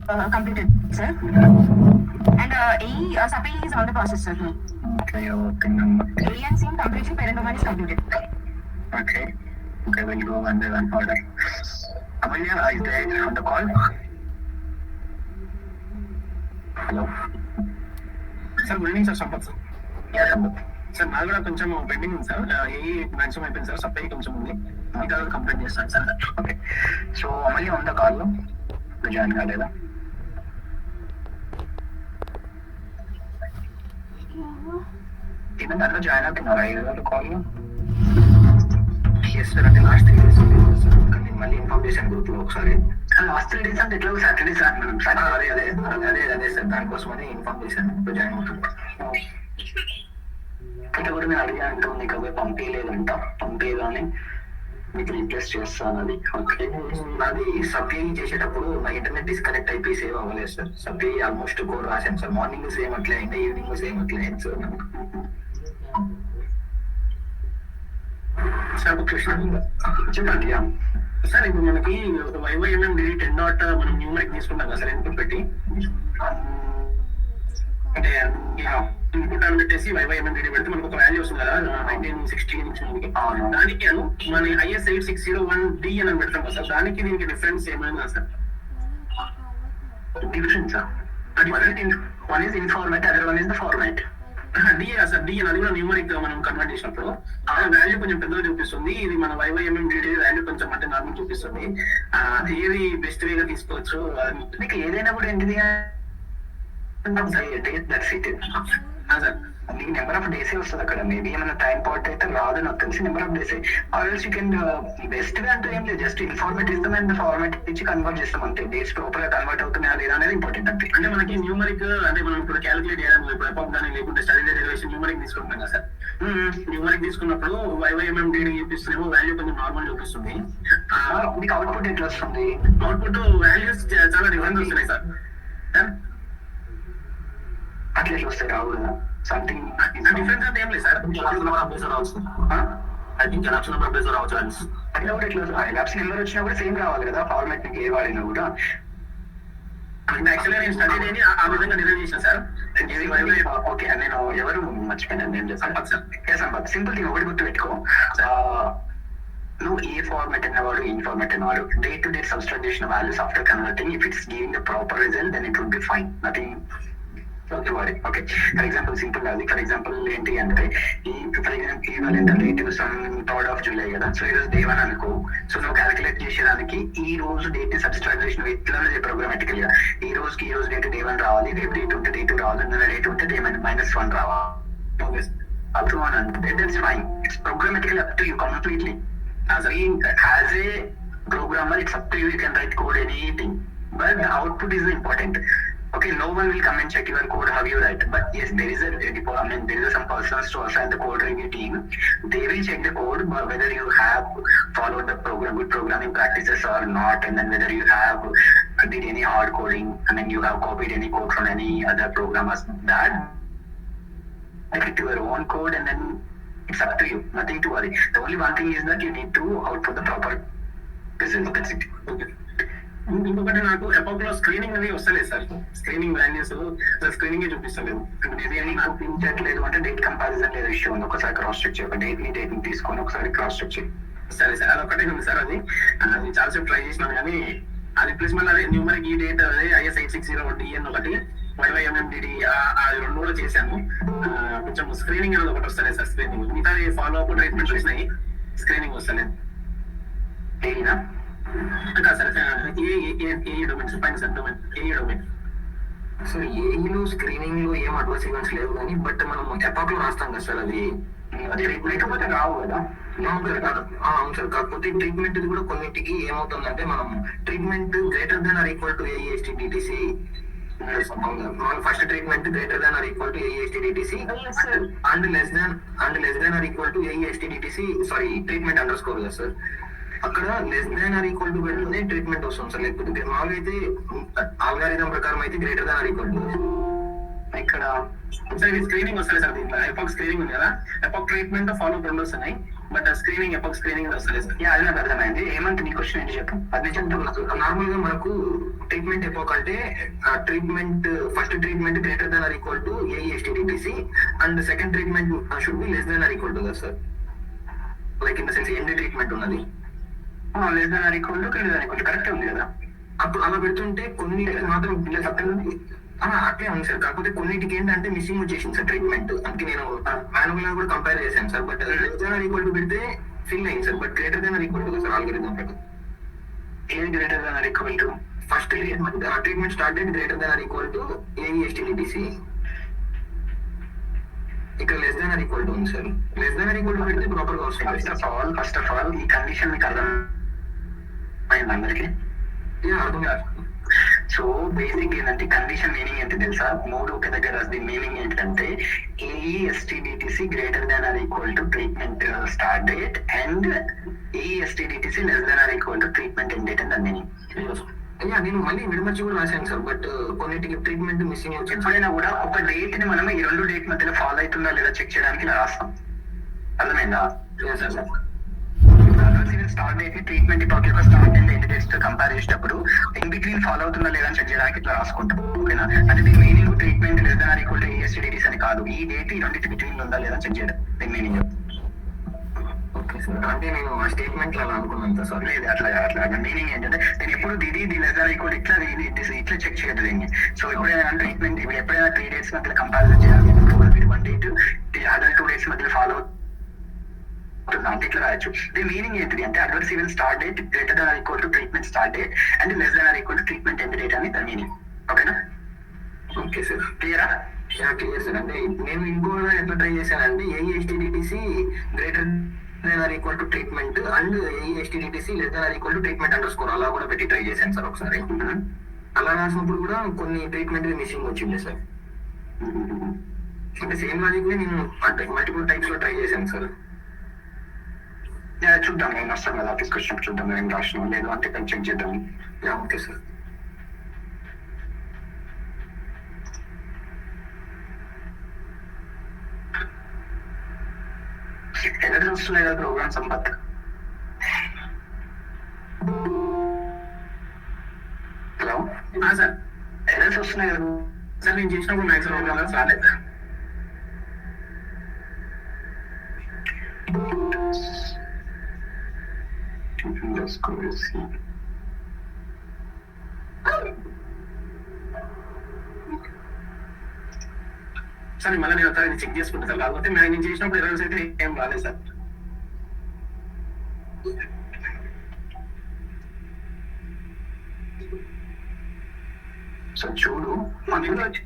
completed, sir. And AE sub-AE is on the process, sir. Okay, okay. AE and SIM completion, parent domain is completed. Okay. Okay, we'll go one by one. Hold on. Amalya, is there on the call? Hello. Sir good evening sir Sampath sir. Yeah, Sampath. Sir నాది కూడా కొంచెం pending ఉంది sir. ఏ maximum అయిపోయింది sir, supply కొంచెం ఉంది, మిగతా complete చేస్తాను sir. Okay. So, Amalya on the call. Join కాలేదా? ఈవెన్ దాంట్లో జాయిన్ అవుతున్నారా ఈరోజు కాల్లో? ఎస్ సార్, అంటే లాస్ట్ 3 days సార్, కానీ మళ్ళీ ఇన్ఫార్మ్ చేశాను గ్రూప్ లో ఒకసారి. లాస్ట్ 3 days అంటే ఎట్లా సాటర్డే సార్ మనం అదే అదే అదే అదే సార్, దానికోసమని ఇన్ఫార్మ్ చేశాను, ఇప్పుడు జాయిన్ అవుతుంది. ఇక్కడ కూడా నేను అడిగా అంటూ నీకు అవి పంపించలేదంట, పంపించగానే మీకు రీప్లేస్ చేస్తాను అది. ఓకే, నాది సప్లై చేసేటప్పుడు నా ఇంటర్నెట్ డిస్కనెక్ట్ అయిపోయి సేవ్ అవ్వలేదు సార్. సప్లై ఆల్మోస్ట్ కోడ్ రాశాను సార్, మార్నింగ్ సేమ్ అట్లే అయింది, ఈవినింగ్ సేమ్ అట్లే అయింది సార్. సార్ కృష్ణ చెప్పండి. సార్, ఇప్పుడు మనకి వైవైఎంఎం డిడి 10 మనం న్యూమరిక్ తీసుకుంటాం కదా సార్, ఇన్పుట్ పెట్టి, అంటే ఇన్పుట్ అని పెట్టేసి వైవైఎంఎం డిడి పెడితే మనకు ఒక వాల్యూ వస్తుంది కదా 1960 దానికి మన IS 8601D అని పెడతాం కదా సార్, దానికి దీనికి డిఫరెన్స్ ఏమైనా sir? Difference one is in format, other one is the format. DA sir, DA అది కూడా న్యూమరిక్ మనం కన్వర్ట్ చేసినప్పుడు వాల్యూ కొంచెం పెద్దగా చూపిస్తుంది. ఇది మన వైవైఎంఎం డిడి వాల్యూ కొంచెం అంటే నార్మల్ చూపిస్తుంది. ఏది బెస్ట్ వేగా తీసుకోవచ్చు? మీకు ఏదైనా కూడా ఏంటిది సార్, మీకు నెంబర్ ఆఫ్ డేసే వస్తుంది అక్కడ. మేబీ ఏమైనా టైం పార్ట్ అయితే రాదు, నాకు తెలిసి నెంబర్ ఆఫ్ డేసే. ఆల్వేస్ యూ కెన్ బెస్ట్ గా అంటే ఏం లేదు, జస్ట్ ఇన్ఫార్మేట్ ఇస్తాం అండ్ ఫార్మాట్ ఇచ్చి కన్వర్ట్ చేస్తాం అంతే. డేట్స్ ప్రాపర్ గా కన్వర్ట్ అవుతున్నాయా లేదా అనేది ఇంపార్టెంట్ అంతే. అంటే మనకి న్యూమరిక్ అంటే మనం ఇప్పుడు క్యాలిక్యులేట్ చేయడం, ఇప్పుడు అకౌంట్ కానీ లేకుంటే స్టడీ డెరివేషన్ న్యూమరిక్ తీసుకుంటున్నాం కదా సార్. న్యూమరిక్ తీసుకున్నప్పుడు వైవైఎంఎం డిడి చూపిస్తున్నామో వాల్యూ కొంచెం నార్మల్ చూపిస్తుంది. మీకు అవుట్పుట్ ఎట్లా వస్తుంది? అవుట్పుట్ వాల్యూస్ చాలా డిఫరెంట్ వస్తున్నాయి సార్. అట్లా ఎట్లా వస్తాయి? రావు కదా, సంథింగ్ డిఫరెన్స్ అంటే ఏం లేదు sir. I think elapse number base రావచ్చు. అట్లా కూడా ఎట్లా ఎలాప్స్ నెంబర్ వచ్చినా కూడా సేమ్ రావాలి కదా, ఫార్మాట్ మీకు ఏ వాడినా కూడా. యాక్చువల్గా నేను స్టడీ అని ఆ విధంగా డిజైన్ చేశాను సార్. ఓకే, నేను ఎవరు మర్చిపోయినా నేను Sampath sir. Sampath, simple thing ఒకటి గుర్తు పెట్టుకో. నువ్వు ఏ ఫార్మాట్ అన్నవాడు, ఇన్ ఫార్మాట్ అన్నవాడు, డే టు డే సబ్స్ట్రాక్ట్ చేసిన values after converting, if it's giving the proper result then it would be fine, nothing. Okay, for example simple అది. ఫర్ ఎగ్జాంపుల్ ఏంటి అంటే ఇవాళ date some 3rd of July కదా, so ఈరోజు Day 1 అనుకో. So నువ్వు calculate చేసేదానికి ఈ రోజు డేట్ ని సబ్స్ట్రాక్ట్ చేసిన ఎట్లా ప్రోగ్రామాటికల్ గా ఈ రోజు డేట్ Day 1 రావాలి, రేపు డేట్ ఉంటే Day 2 రావాలి, నిన్న డేట్ ఉంటే Day -1 రావాలి. అప్ టు 1 అంటే that's fine. It's programmatical up to you completely. As a programmer, it's up to you. You can write code anything, but the output is important. Okay, no one will come and check your code how you write, but yes, there is some persons to assign the code review team. They will check the code, whether you have followed the good programming practices or not, and then whether you have did any hard coding, and then you have copied any code from any other programmers. That to your own code, and then it's up to you. Nothing to worry. The only one thing is that you need to output the proper result. That's it. Okay. ఇంకొకటి, నాకు ఎపాక్ లో screening అనేది వస్తలేదు sir. Screening values screening చూపిస్తలేదు. చూపించట్లేదు అంటే date comparison లేదు, issue ఉంది. ఒకసారి క్రాస్ చెక్ చేయ, డేట్ ని తీసుకొని ఒకసారి క్రాస్ చెక్ చేయి. సరే సార్, అదొకటే ఉంది సార్. అది చాలాసేపు ట్రై చేసినాను కానీ అది ప్లస్ మళ్ళీ అదే న్యూమరిక్ ఈ డేట్ అదే IS 8601D అని ఒకటి, వైవైఎంఎం డిడి అది 2 కూడా చేశాను. కొంచెం స్క్రీనింగ్ అనేది ఒకటి వస్తలేదు సార్. స్క్రీనింగ్ మిగతా ఫాలో అప్ ట్రీట్మెంట్ చేసినాయి, స్క్రీనింగ్ వస్తలేదు. డేనా సార్ ఏ డొమైన్స్ పైన సార్, డొమైన్ ఏ డొమైన్ సార్. ఏఈలో స్క్రీనింగ్ లో ఏం అడ్వాన్స్ ఈవెంట్స్ లేవు కానీ, బట్ మనం ఎపాక్ లో రాస్తాం కదా సార్, అది లేకపోతే రావు కదా. అవును సార్, కాకపోతే ట్రీట్మెంట్ ఇది కూడా కొన్నింటికి ఏమవుతుందంటే, మనం treatment greater than or equal to AESTDTC, first treatment greater than or equal to AESTDTC and less than or equal to AESTDTC, sorry treatment under score కదా సార్. అక్కడ less than or equal to పెడితే treatment వస్తుంది sir. లేకపోతే మామూలుగా అయితే algorithm ప్రకారం అయితే greater than or equal to. ఇక్కడ సార్ ఇది స్క్రీనింగ్ వస్తుంది సార్ దీంట్లో ఎపాక్ స్క్రీనింగ్ ఉంది కదా, ఎపాక్ ట్రీట్మెంట్ ఫాలో రెండు వస్తున్నాయి, బట్ స్క్రీనింగ్ ఎపాక్ స్క్రీనింగ్ వస్తుంది సార్. అది నాకు అర్థమైంది. ఏమంటే నీ క్వశ్చన్ ఏంటి చెప్పు. అది చెప్తాను. నార్మల్ గా మనకు ట్రీట్మెంట్ ఎపోక్ అంటే treatment first treatment greater than or equal to AESTDTC and second treatment should be less than or equal to కదా sir, like in the sense end treatment ఉన్నది less than or equal to greater than equal to correct ఉంది కదా. అప్పుడు అలా పెడుతుంటే కొన్ని మాత్రం ఇలా తప్పేం ఉంది. అట్లే ఉంది సార్. కాకపోతే కొన్నిటికి ఏంటంటే మిస్సింగ్ వచ్చేసింది సార్ ట్రీట్మెంట్. అందుకే నేను మాన్యువల్ కూడా కంపేర్ చేశాను sir. But less than or equal to పెడితే ఫిల్ అయింది sir, but greater than or equal to sir algorithm ప్రకారం. ఏది greater than or equal to first treatment started greater than or equal to AESTDTC, ఇక్కడ less than or equal to ఉంది sir. Less than or equal to పెడితే proper గా వస్తుంది. First of all ఈ condition మీకు అర్థమైంది అందరికి? అర్థం కాదు. సో బేసిక్ ఏంటంటే కండిషన్ మీనింగ్ ఏంటి తెలుసా? మూడు ఒక దగ్గర రాసి మీనింగ్ ఏంటంటే AESTDTC greater than or equal to treatment start date and AESTDTC less than or equal to treatment end date అని మీనింగ్. అయ్యా నేను మళ్ళీ విడమర్చి కూడా రాశాను సార్, బట్ కొన్నిటికి ట్రీట్మెంట్ మిస్సింగ్ వచ్చింది. ఎప్పుడైనా కూడా ఒక డేట్ ని మనం ఈ రెండు డేట్ మధ్యలో ఫాలో అవుతుందా లేదా చెక్ చేయడానికి ఇలా రాస్తాం. అర్థమైందా? స్టార్ట్ డేట్ ని ట్రీట్మెంట్ ఎపాక్ యొక్క స్టార్ట్ అండ్ ఎండ్ డేట్స్ తో కంపేర్ చేసేటప్పుడు ఇన్ బిట్వీన్ ఫాలో అవుతుందా లేదా చెక్ చేయడానికి ఇట్లా రాసుకుంటాం. ఓకేనా? అంటే దీని meaning treatment less than or equal to AESTDTC అని కాదు, ఈ డేట్ ఈ రెండింటి బిట్వీన్ ఉందా లేదా చెక్ చేయడం దీని మీనింగ్. ఓకే సార్, అంటే నేను ఆ స్టేట్మెంట్ అలా అనుకున్నాను సార్. లేదు అట్లా అట్లా మీనింగ్ ఏంటంటే నేను ఎప్పుడు ఇది లెస్ దాన్ ఈక్వల్ ఇట్లా ఇట్లా చెక్ చేయదు దీన్ని. సో ఎప్పుడైనా ట్రీట్మెంట్ ఇప్పుడు ఎప్పుడైనా 3 days మధ్యలో కంపారిజన్ చేయాలి, 1 date అదర్ 2 days మధ్యలో ఫాలో అంటే ఇట్లా రాయొచ్చు. దీని మీనింగ్ ఏంటిది అంటే adverse event start date greater than or equal to treatment start date and less than or equal to treatment end date అని దాని మీనింగ్. ఓకేనా? ఓకే సార్, క్లియరా? Clear sir. అంటే నేను ఇంకో ఎట్లా ట్రై చేశానంటే AESTDTC greater than or equal to treatment and AESTDTC less than or equal to treatment underscore అలా కూడా పెట్టి ట్రై చేశాను సార్ ఒకసారి. అలా రాసినప్పుడు కూడా కొన్ని ట్రీట్మెంట్ మిస్సింగ్ వచ్చింది సార్. అంటే సేమ్ లాజిక్ ని నేను అంటే మల్టిపుల్ టైప్స్ లో ట్రై చేశాను సార్. చూద్దాం, నేను వస్తాను కదా ఆఫీస్కి వచ్చినప్పుడు చూద్దాం ఏం రాసిన లేదు అంటే ఇక్కడ చెక్ చేద్దాం. Okay sir. ఎక్కడ చూస్తున్నాయి కదా program Sampath? Hello sir errors వస్తున్నాయి కదా సార్, నేను చేసినప్పుడు మ్యాక్సిమం ప్రోగ్రామ్ రాలేదు సార్. సార్ మళ్ళీ నేను ఒకసారి చెక్ చేసుకుంటా సార్, కాకపోతే నేను చేసినప్పుడు ఎర్రర్స్ అయితే ఏం రాలేదు సార్. సో చూడు రాంగ్ ఏం లేదు.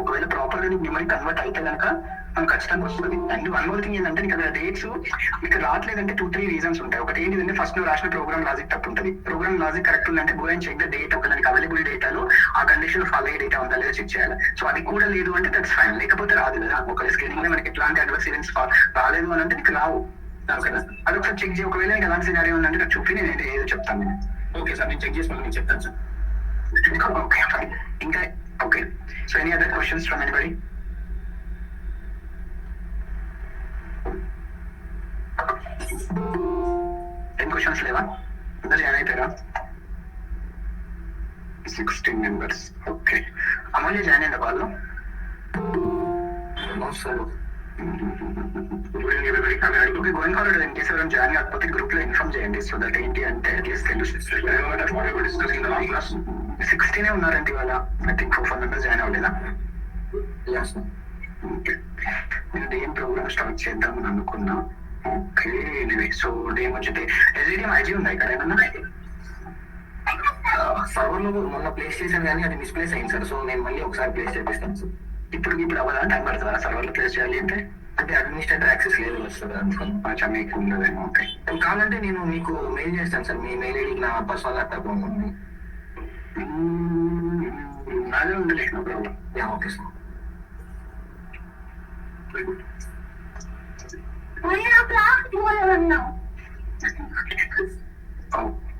ఒకవేళ ప్రాపర్ గా న్యూమరిక్ కన్వర్ట్ అయితే కనుక మనకు ఖచ్చితంగా వస్తుంది. అండ్ వన్ మోర్ థింగ్ ఏంటంటే నీకు అక్కడ డేట్స్ మీకు రావట్లేదంటే 2-3 రీజన్స్ ఉంటాయి. ఒకటి ఏంటిదంటే ఫస్ట్ నువ్వు రాసిన ప్రోగ్రామ్ లాజిక్ తప్పు ఉంటుంది. ప్రోగ్రామ్ లాజిక్ కరెక్ట్ ఉందంటే go and check the date. ఒక దానికి అవైలబుల్ డేటాలో ఆ కండిషన్ ఫాలో అయ్యే డేటా ఉందా లేదా చెక్ చేయాలి. సో అది కూడా లేదు అంటే దట్స్ ఫైన్, లేకపోతే రాదు కదా. ఒకవేళ స్క్రీనింగ్ లో మనకి ఎట్లాంటి అడ్వర్స్ ఈవెంట్స్ రాలేదు అని అంటే నీకు రావు కదా. అది ఒకసారి చెక్ చేయి. ఒకవేళ నీకు అలాంటి సినారియో ఉందంటే నాకు చూపి నేను ఏదో చెప్తాను నేను. ఓకే సార్, నేను చెక్ చేసి మళ్ళీ మీకు చెప్తాను సార్. Okay fine. ఇంకా okay. So any other questions from anybody? ఏం క్వశ్చన్స్ లేవా? అందరు జాయిన్ అయిపోయారా? 16 members. ఓకే. అమూల్య జాయిన్ అయిందా వాళ్ళు? Okay, going forward in case ఎవరైనా జాయిన్ కాకపోతే గ్రూప్ లో ఇన్ఫార్మ్ చేయండి. సో దట్ ఏంటి అంటే అట్లీస్ట్ తెలుసు. 16 ఉన్నారంటే ఇవాళ ఐ థింక్ 4 members జాయిన్ అవ్వలేదా? నేను డేమ్ ప్రోగ్రామ్ స్టార్ట్ చేద్దామని అనుకున్నా. ఓకే, సో డేమ్ వచ్చి ఎస్ఐడిఎం ఐజీ ఉందా ఇక్కడ ఏమన్నా? సర్వర్ లో మొన్న ప్లేస్ చేశాను కానీ అది మిస్ప్లేస్ అయింది సార్. సో నేను మళ్ళీ ఒకసారి ప్లేస్ చేపిస్తాను సార్. ఇప్పుడు అవ్వదా? టైం పడుతుందా సర్వర్ లో ప్లేస్ చేయాలి అంటే? అంటే అడ్మినిస్ట్రేటర్ యాక్సెస్ లేదు సార్, అందుకని మీకు ఉండదేమో. ఓకే, కావాలంటే నేను మీకు మెయిల్ చేస్తాను సార్. మీ మెయిల్ ఐడికి నా పర్సనల్ ల్యాప్టాప్ ఉంది. నాదే ఉంది. No problem. Okay sir.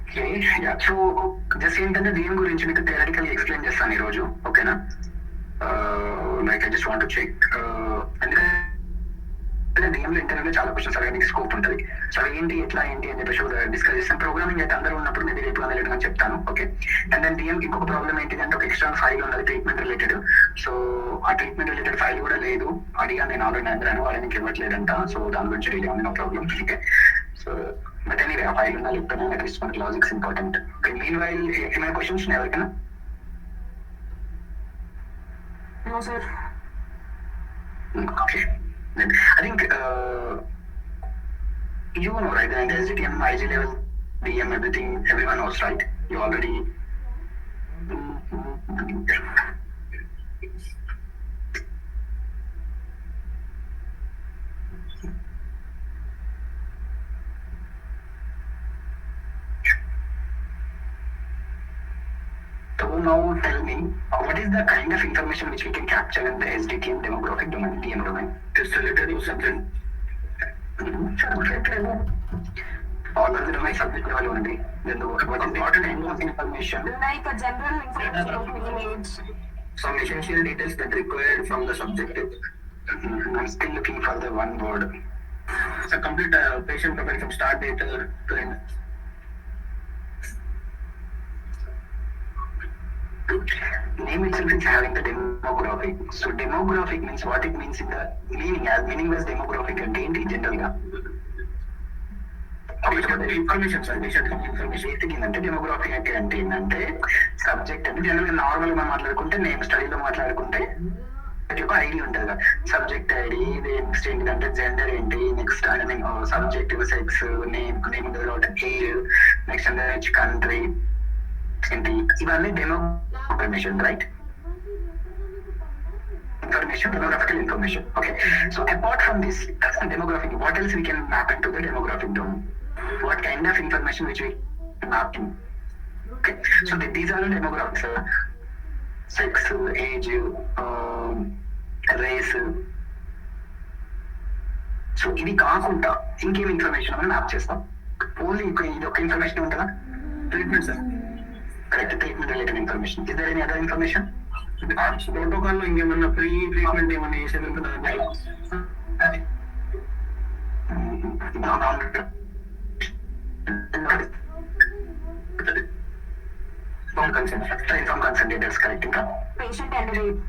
Okay yeah so just ఏంటంటే DM గురించి మీకు థియరిటికల్ ఎక్స్ప్లెయిన్ చేస్తాను ఈరోజు, ఓకేనా? Like I just want to చెక్ ఎందుకంటే DM లో ఇంటర్వ్యూలో చాలా క్వశ్చన్స్ అడగడానికి స్కోప్ ఉంటుంది. సో అవి ఏంటి ఎట్లా ఏంటి అని చెప్పేసి డిస్కస్ చేస్తాను. ప్రోగ్రామింగ్ అయితే అందరూ ఉన్నప్పుడు నేను రేపు అనేది అని చెప్తాను, ఓకే? అండ్ దెన్ DM ఇంకొక ప్రాబ్లం ఏంటిదంటే ఒక ఎక్స్టర్నల్ ఫైల్ ఉన్నది ట్రీట్మెంట్ రిలేటెడ్. సో ఆ ట్రీట్మెంట్ రిలేటెడ్ ఫైల్ కూడా లేదు, అడిగా నేను ఆల్రెడీ అందరూ వాళ్ళు నీకు ఇవ్వట్లేదంట. సో దాని గురించి రెడీ ఉంది, no problem, okay? So but anyway ఆ ఫైల్ ఉండాలి ఎప్పుడైనా, అట్లీస్ట్ మనకి logics important. Okay, meanwhile ఏమైనా క్వశ్చన్స్ ఎవరికైనా? No, sir. Okay. Then I think you know, right? And SDTM, IG level, DM, everything, everyone knows, right? You already. So now tell me, what is the kind of information which we can capture in the SDTM demographic domain, DM domain? Just related to subject. Subject level. All of the domain subject level only. Then what is the kind of information? Like a general information of image. Some essential details that required from the subject. I'm still looking for the one word. So complete patient profile from start date to end. Name itself is having the demographic. So demographic means what it means in the meaning, as meaningless demographic again general ga. Information sir, patient information basic ఏంటంటే demography అంటే ఏంటంటే subject అంటే general normal గా మాట్లాడుకుంటే name స్టడీలో మాట్లాడుకుంటే ఒక ID ఉంటుంది కదా, సబ్జెక్ట్ ఐడి, నెక్స్ట్ ఏంటంటే జెండర్ ఏంటి, next subject sex, name age, next అంటే కంట్రీ ఏంటి, ఇవన్నీ demo information, right? Information, demographical information. Okay. So apart from this, that's the demographic. What else we can map into the demographic domain? What kind of information which we can map in? Okay. So these are the demographics. Sex, age, race. So ఇది కాకుండా ఇంకేం information మనం map చేస్తాం? Only ఇది ఒక information ఉంటుందా? Treatment sir, correct, treatment related information. Is there any other information? Protocol లో ఇంకేమన్నా ప్రీ ట్రీట్మెంట్ ఏమన్నా చేసేది ఉంటుందా? Informed consent, that's correct. ఇంకా Patient and date.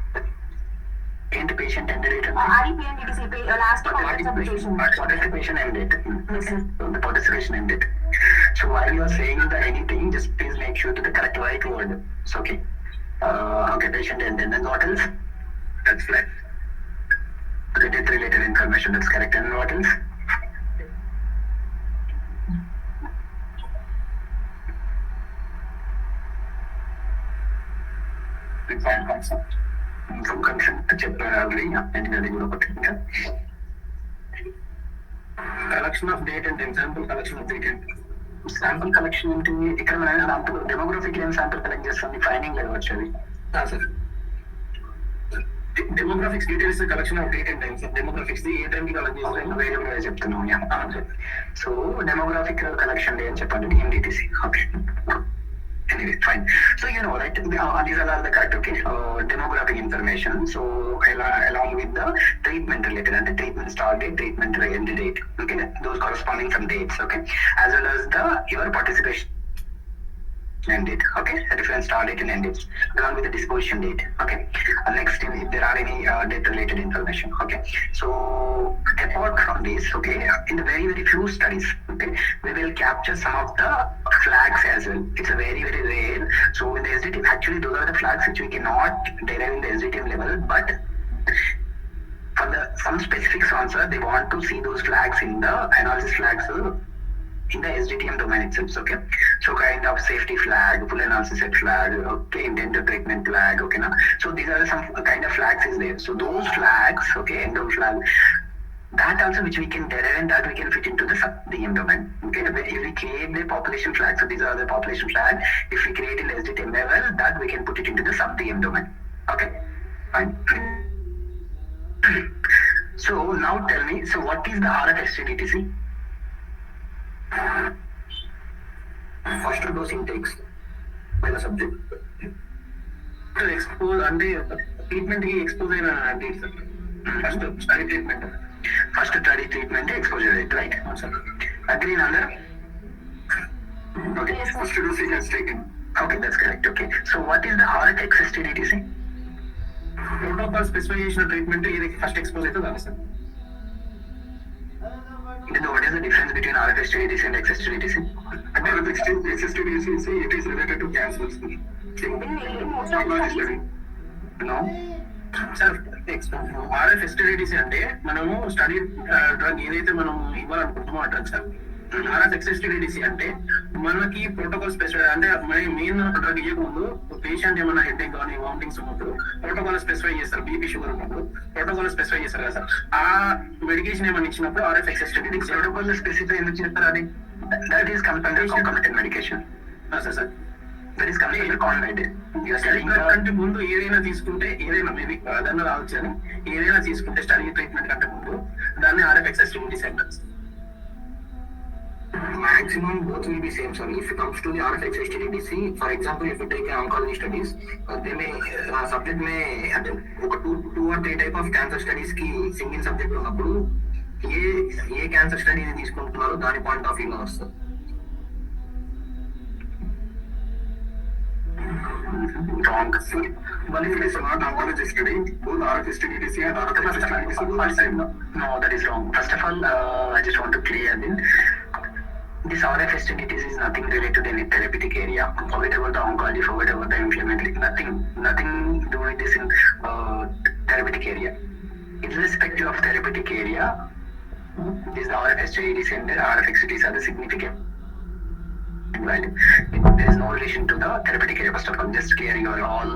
ఏంటి patient end date? REPNDTC, last participation. Participation end date. Yes, sir. The participation end date. So while you are saying the anything, just please make sure to the correct right word. It's okay. Okay, patient end, and then what else? That's right. Okay, death related information, that's correct. And what else? Informed consent. Informed consent చెప్పారు already, and అది కూడా ఒకటి. ఇంకా collection of date and example collection of date and sample collection ఏంటి? ఇక్కడ మనం sample demographic ఏం sample collect చేస్తుంది? ఫైనింగ్ లేదు వచ్చేది sir. Demographics details collection of date and time sir. Demographics the A time కి కలెక్ట్ చేస్తాం వేరే చెప్తున్నాం. సో డెమోగ్రాఫిక్ కలెక్షన్ అని చెప్పండి, DMDTC. Okay, anyway fine. So you know, right, these are all the correct, okay, demographic information. So along with the treatment related and the treatment start date, treatment end date, okay, those corresponding some dates, okay, as well as the your participation end date, okay, a different start date and end date along with the disposition date, okay. Next, if there are any death related information, okay. So apart from this, okay, in the very few studies, okay, we will capture some of the flags as well. It's a very rare. So in the SDTM, actually those are the flags which we cannot derive in the SDTM level, but for the some specifics answer, they want to see those flags in the analysis flags in the SDTM domain itself, okay. So kind of safety flag, full analysis set flag, okay, intent to treatment flag, okay, now. So these are some kind of flags is there. So those flags, okay, endo flag, that also which we can derive and that we can fit into the sub-DM domain, okay. If we create the population flag, so these are the population flag. If we create in the SDTM level, that we can put it into the sub-DM domain, okay, fine. So now tell me, so what is the RF SDTC? First dose intakes by the subject. Expose అంటే treatment కి expose అయిన date sir. First study treatment, first study treatment exposure rate, right? Agree అందరూ? Okay, Yes, sir. first dose is taken. Okay, that's correct. Okay, so what is the RFXSTDTC? Protocol specify చేసిన treatment ఇది first expose అయితే దాని sir. What is the difference between RFXSTDTC and XSTDTC? XSTDTC it is related to cancers. Most of the studies. No? Sir RF STDTC అంటే మనము study drug ఏదైతే మనం ఇవ్వాలనుకుంటున్నామో ఆ drug sir. RF ఎక్స్ఎస్టిడిటిసి అంటే మనకి ప్రోటోకాల్ స్పెసిఫై అంటే మెయిన్ డ్రగ్ ఇవ్వకముందు పేషెంట్ ఏమైనా headache కానీ వామిటింగ్స్ ఉన్నప్పుడు ప్రోటోకాల్ స్పెసిఫై చేస్తారు. బీపీ షుగర్ ఉన్నప్పుడు ప్రోటోకాల్ స్పెసిఫై చేస్తారు కదా సార్. ఆ మెడికేషన్ ఏమైనా ఇచ్చినప్పుడు ఆర్ఎఫ్ ఎక్స్ఎస్టిడిటిసి Protocol specify ఎందుకు చేస్తారు అది? That is concomitant medication. Sir. That is concomitant. You are study telling the కంటే ముందు ఏదైనా తీసుకుంటే ఏదైనా మేబీ అదన్నా రావచ్చు అని ఏదైనా తీసుకుంటే స్టడీ ట్రీట్మెంట్ కంటే ముందు దాన్ని ఆర్ఎఫ్ ఎక్స్ఎస్టిడిటిసి అంటారు. Maximum both will be same, sir. If it comes to the RFX STDTC, for example, if you take an oncology studies, they may subject may అంటే ఒక two or three type of cancer studies కి single subject ఉన్నప్పుడు ఏ cancer study తీసుకుంటున్నారో దాని point of వ్యూలో వస్తుంది. wrong. But if it is not oncology study, both RFSTDTC and RFXSTDTC. No, that is wrong. First of all, I just want to clear this RFSTDTC is nothing related to any therapeutic area. Forget about the oncology, forget about the inflammatory. Nothing do with this in therapeutic area. Irrespective of therapeutic area, this RFSTDTC and RFXTDTC are the significant. Right. There is no relation to the therapeutic area. First of all, just clearing your all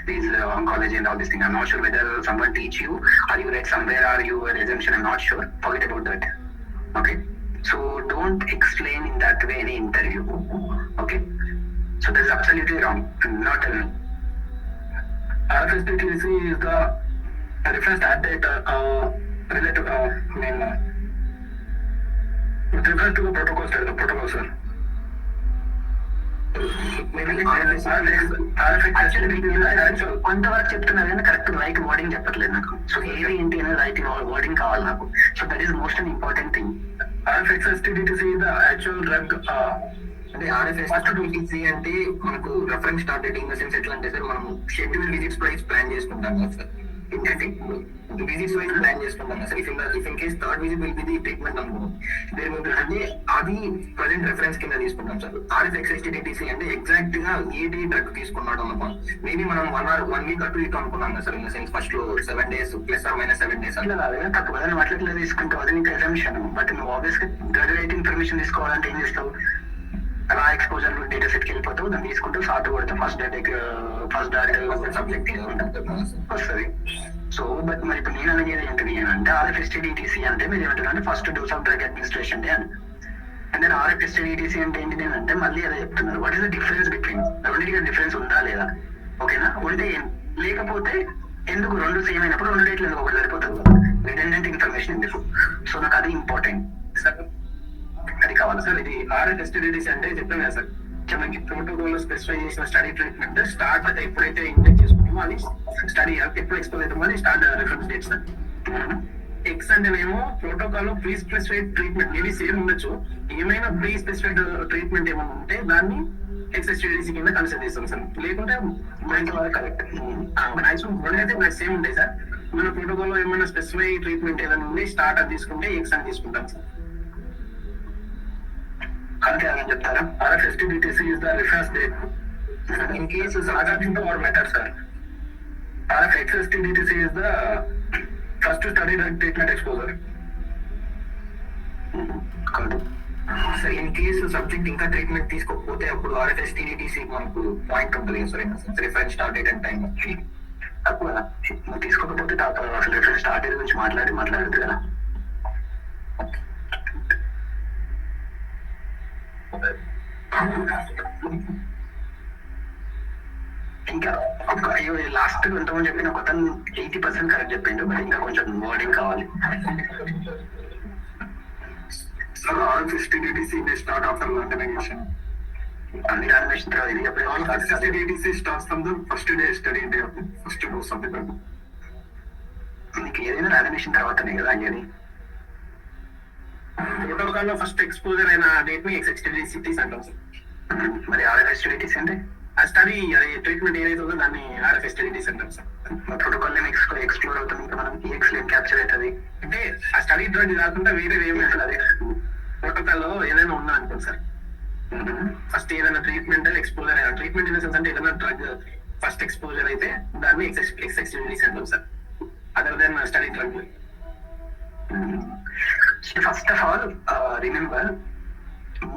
these oncology and all these things. I'm not sure whether someone teach you or you read somewhere or you were assumption. I'm not sure. Forget about that. Okay. So don't explain in that way any interview. Okay. So that is absolutely wrong. Not RFSTDTC is the reference start date related with reference to the protocol, sir. కొంతవరకు చెప్తున్నారు కానీ correct right wording చెప్పట్లేదు నాకు. So ఏది ఏంటి అనేది right wording కావాలి నాకు. So that is most and important thing. RFXSTDTC is the actual drug. అంటే RFSTDTC అంటే మనకు reference start date in the sense ఎట్లా అంటే సార్ మనం షెడ్యూల్ విజిట్స్ ప్రైస్ ప్లాన్ చేసుకుంటాం కదా సార్. ఏంటంటే విజిట్స్ వైజ్ ప్లాన్ చేసుకుంటాం కదా sir. If in case third visit will be the treatment అనుకో దేని మీద అంటే అది ప్రజెంట్ రెఫరెన్స్ కింద తీసుకుంటాం సార్. RFXSTDTC అంటే ఎగ్జాక్ట్ గా ఏ డే డ్రగ్ తీసుకున్నాడు అనుకో మేబీ మనం 1 వీక్ అటు ఇటు అనుకున్నాం కదా సార్. ఇన్ ద సెన్స్ ఫస్ట్ లో 7 days plus or minus 7 days అట్లా కాదు తక్కువ అట్లా తీసుకుంటావు. అది నీకు ఎగ్జామిషన్. బట్ నువ్వు ఆబ్వియస్ గా డ్రగ్ రైట్ ఇన్ఫర్మేషన్ తీసుకోవాలంటే ఏం చేస్తావు? రా ఎక్స్పోజర్ డేటా సెట్ కి వెళ్ళిపోతావు, దాన్ని తీసుకుంటూ సార్ట్ కొడతావు. ఫస్ట్ డాట్ సబ్జెక్ట్ వస్తుంది. సో బట్ మరి ఇప్పుడు నేను అనేది ఏంటిది అంటే RFSTDTC అంటే మీరు ఏమంటారంటే first dose of drug administration day అని. అండ్ దెన్ RFSTDTC అంటే ఏంటి అంటే మళ్ళీ అదే చెప్తున్నారు. What is the difference between రెండింటికి డిఫరెన్స్ ఉందా లేదా? ఓకేనా? ఉంటే లేకపోతే ఎందుకు రెండు సేమ్ అయినప్పుడు రెండు డేట్లు ఎందుకు ఒకటి సరిపోతుంది కదా. రిడెండెంట్ ఇన్ఫర్మేషన్ ఎందుకు? సో నాకు అది ఇంపార్టెంట్ సార్ అది కావాలి సార్. ఇది RFSTDTC అంటే చెప్పాను కదా సార్, మనకి ప్రోటోకాల్ స్పెసిఫై చేసిన స్టడీ ట్రీట్మెంట్ స్టార్ట్ ఎప్పుడైతే ఇంజెక్ట్ చేసుకుంటామో అది స్టడీ ఎప్పుడు ఎక్స్పోజ్ అవుతామో అది start reference date sir. X అంటేనేమో ప్రోటోకాల్ లో pre specified treatment maybe same ఉండొచ్చు. ఏమైనా ప్రీ స్పెసిఫైడ్ ట్రీట్మెంట్ ఏమైనా ఉంటే దాన్ని XSTDTC కింద కన్సిడర్ చేస్తాం సార్. లేకుంటే కరెక్ట్ మాక్సిమం అయితే మనకి సేమ్ ఉంటాయి సార్. మన ప్రోటోకాల్ లో ఏమైనా స్పెసిఫై ట్రీట్మెంట్ ఏదైనా ఉండి స్టార్ట్ అది తీసుకుంటే ఎక్స్ అని తీసుకుంటాం సార్. అంతే అని చెప్తారా? RFSTDTC is the reference date. In case According to our method, sir. RFXSTDTC is the first study drug treatment exposure. Sir in case subject ఇంకా ట్రీట్మెంట్ తీసుకోకపోతే అప్పుడు RFSTDTC మనకు పాయింట్ ఉంటుంది sir. Reference start date and time తక్కువ కదా. నువ్వు తీసుకోకపోతే అసలు రిఫరెన్స్ స్టార్ట్ డేట్ గురించి మాట్లాడదు కదా. ఇంకా అయ్యో లాస్ట్ ఎంతమంది చెప్పిన ఒక 80% కరెక్ట్ చెప్పిండు. బట్ ఇంకా కొంచెం వర్డింగ్ కావాలి. Sir, RFSTDTC may start after randomization. అన్ని రానిమేషన్ తర్వాత ఇది All ఎప్పుడు STDTC starts from the first day study day of the first dose of the drug. నీకు ఏదైనా రానిమేషన్ తర్వాతనే కదా అయ్యేది. ప్రోటోకాల్ లో ఫస్ట్ ఎక్స్పోజర్ అయిన డేట్ ని ఎక్స్ఎక్స్టీడీసీటీస్ అంటాం సార్. మరి ఆర్ఎఫ్ఎస్టిడిటీస్ అంటే ఆ స్టడీ అది ట్రీట్మెంట్ ఏదైతే ఉందో దాన్ని ఆర్ఎఫ్ఎస్టీడీస్ అంటాం సార్. ప్రోటోకాల్ ఎక్స్ప్లోర్ అవుతుంది ఇంకా మనం ఈఎక్స్ ఏం క్యాప్చర్ అవుతుంది. అంటే ఆ స్టడీ డ్రగ్ కాకుండా వేరే ఏమి అదే ప్రోటోకాల్ లో ఏదైనా ఉన్నా అనుకోండి సార్. ఫస్ట్ ఏదైనా ట్రీట్మెంట్ ఎక్స్పోజర్ అయినా ట్రీట్మెంట్ ఇన్ సెన్స్ అంటే ఏదైనా డ్రగ్ ఫస్ట్ ఎక్స్పోజర్ అయితే దాన్ని ఎక్స్ఎక్స్టీడీస్ అంటాం sir. Other then study drug. So first of all, remember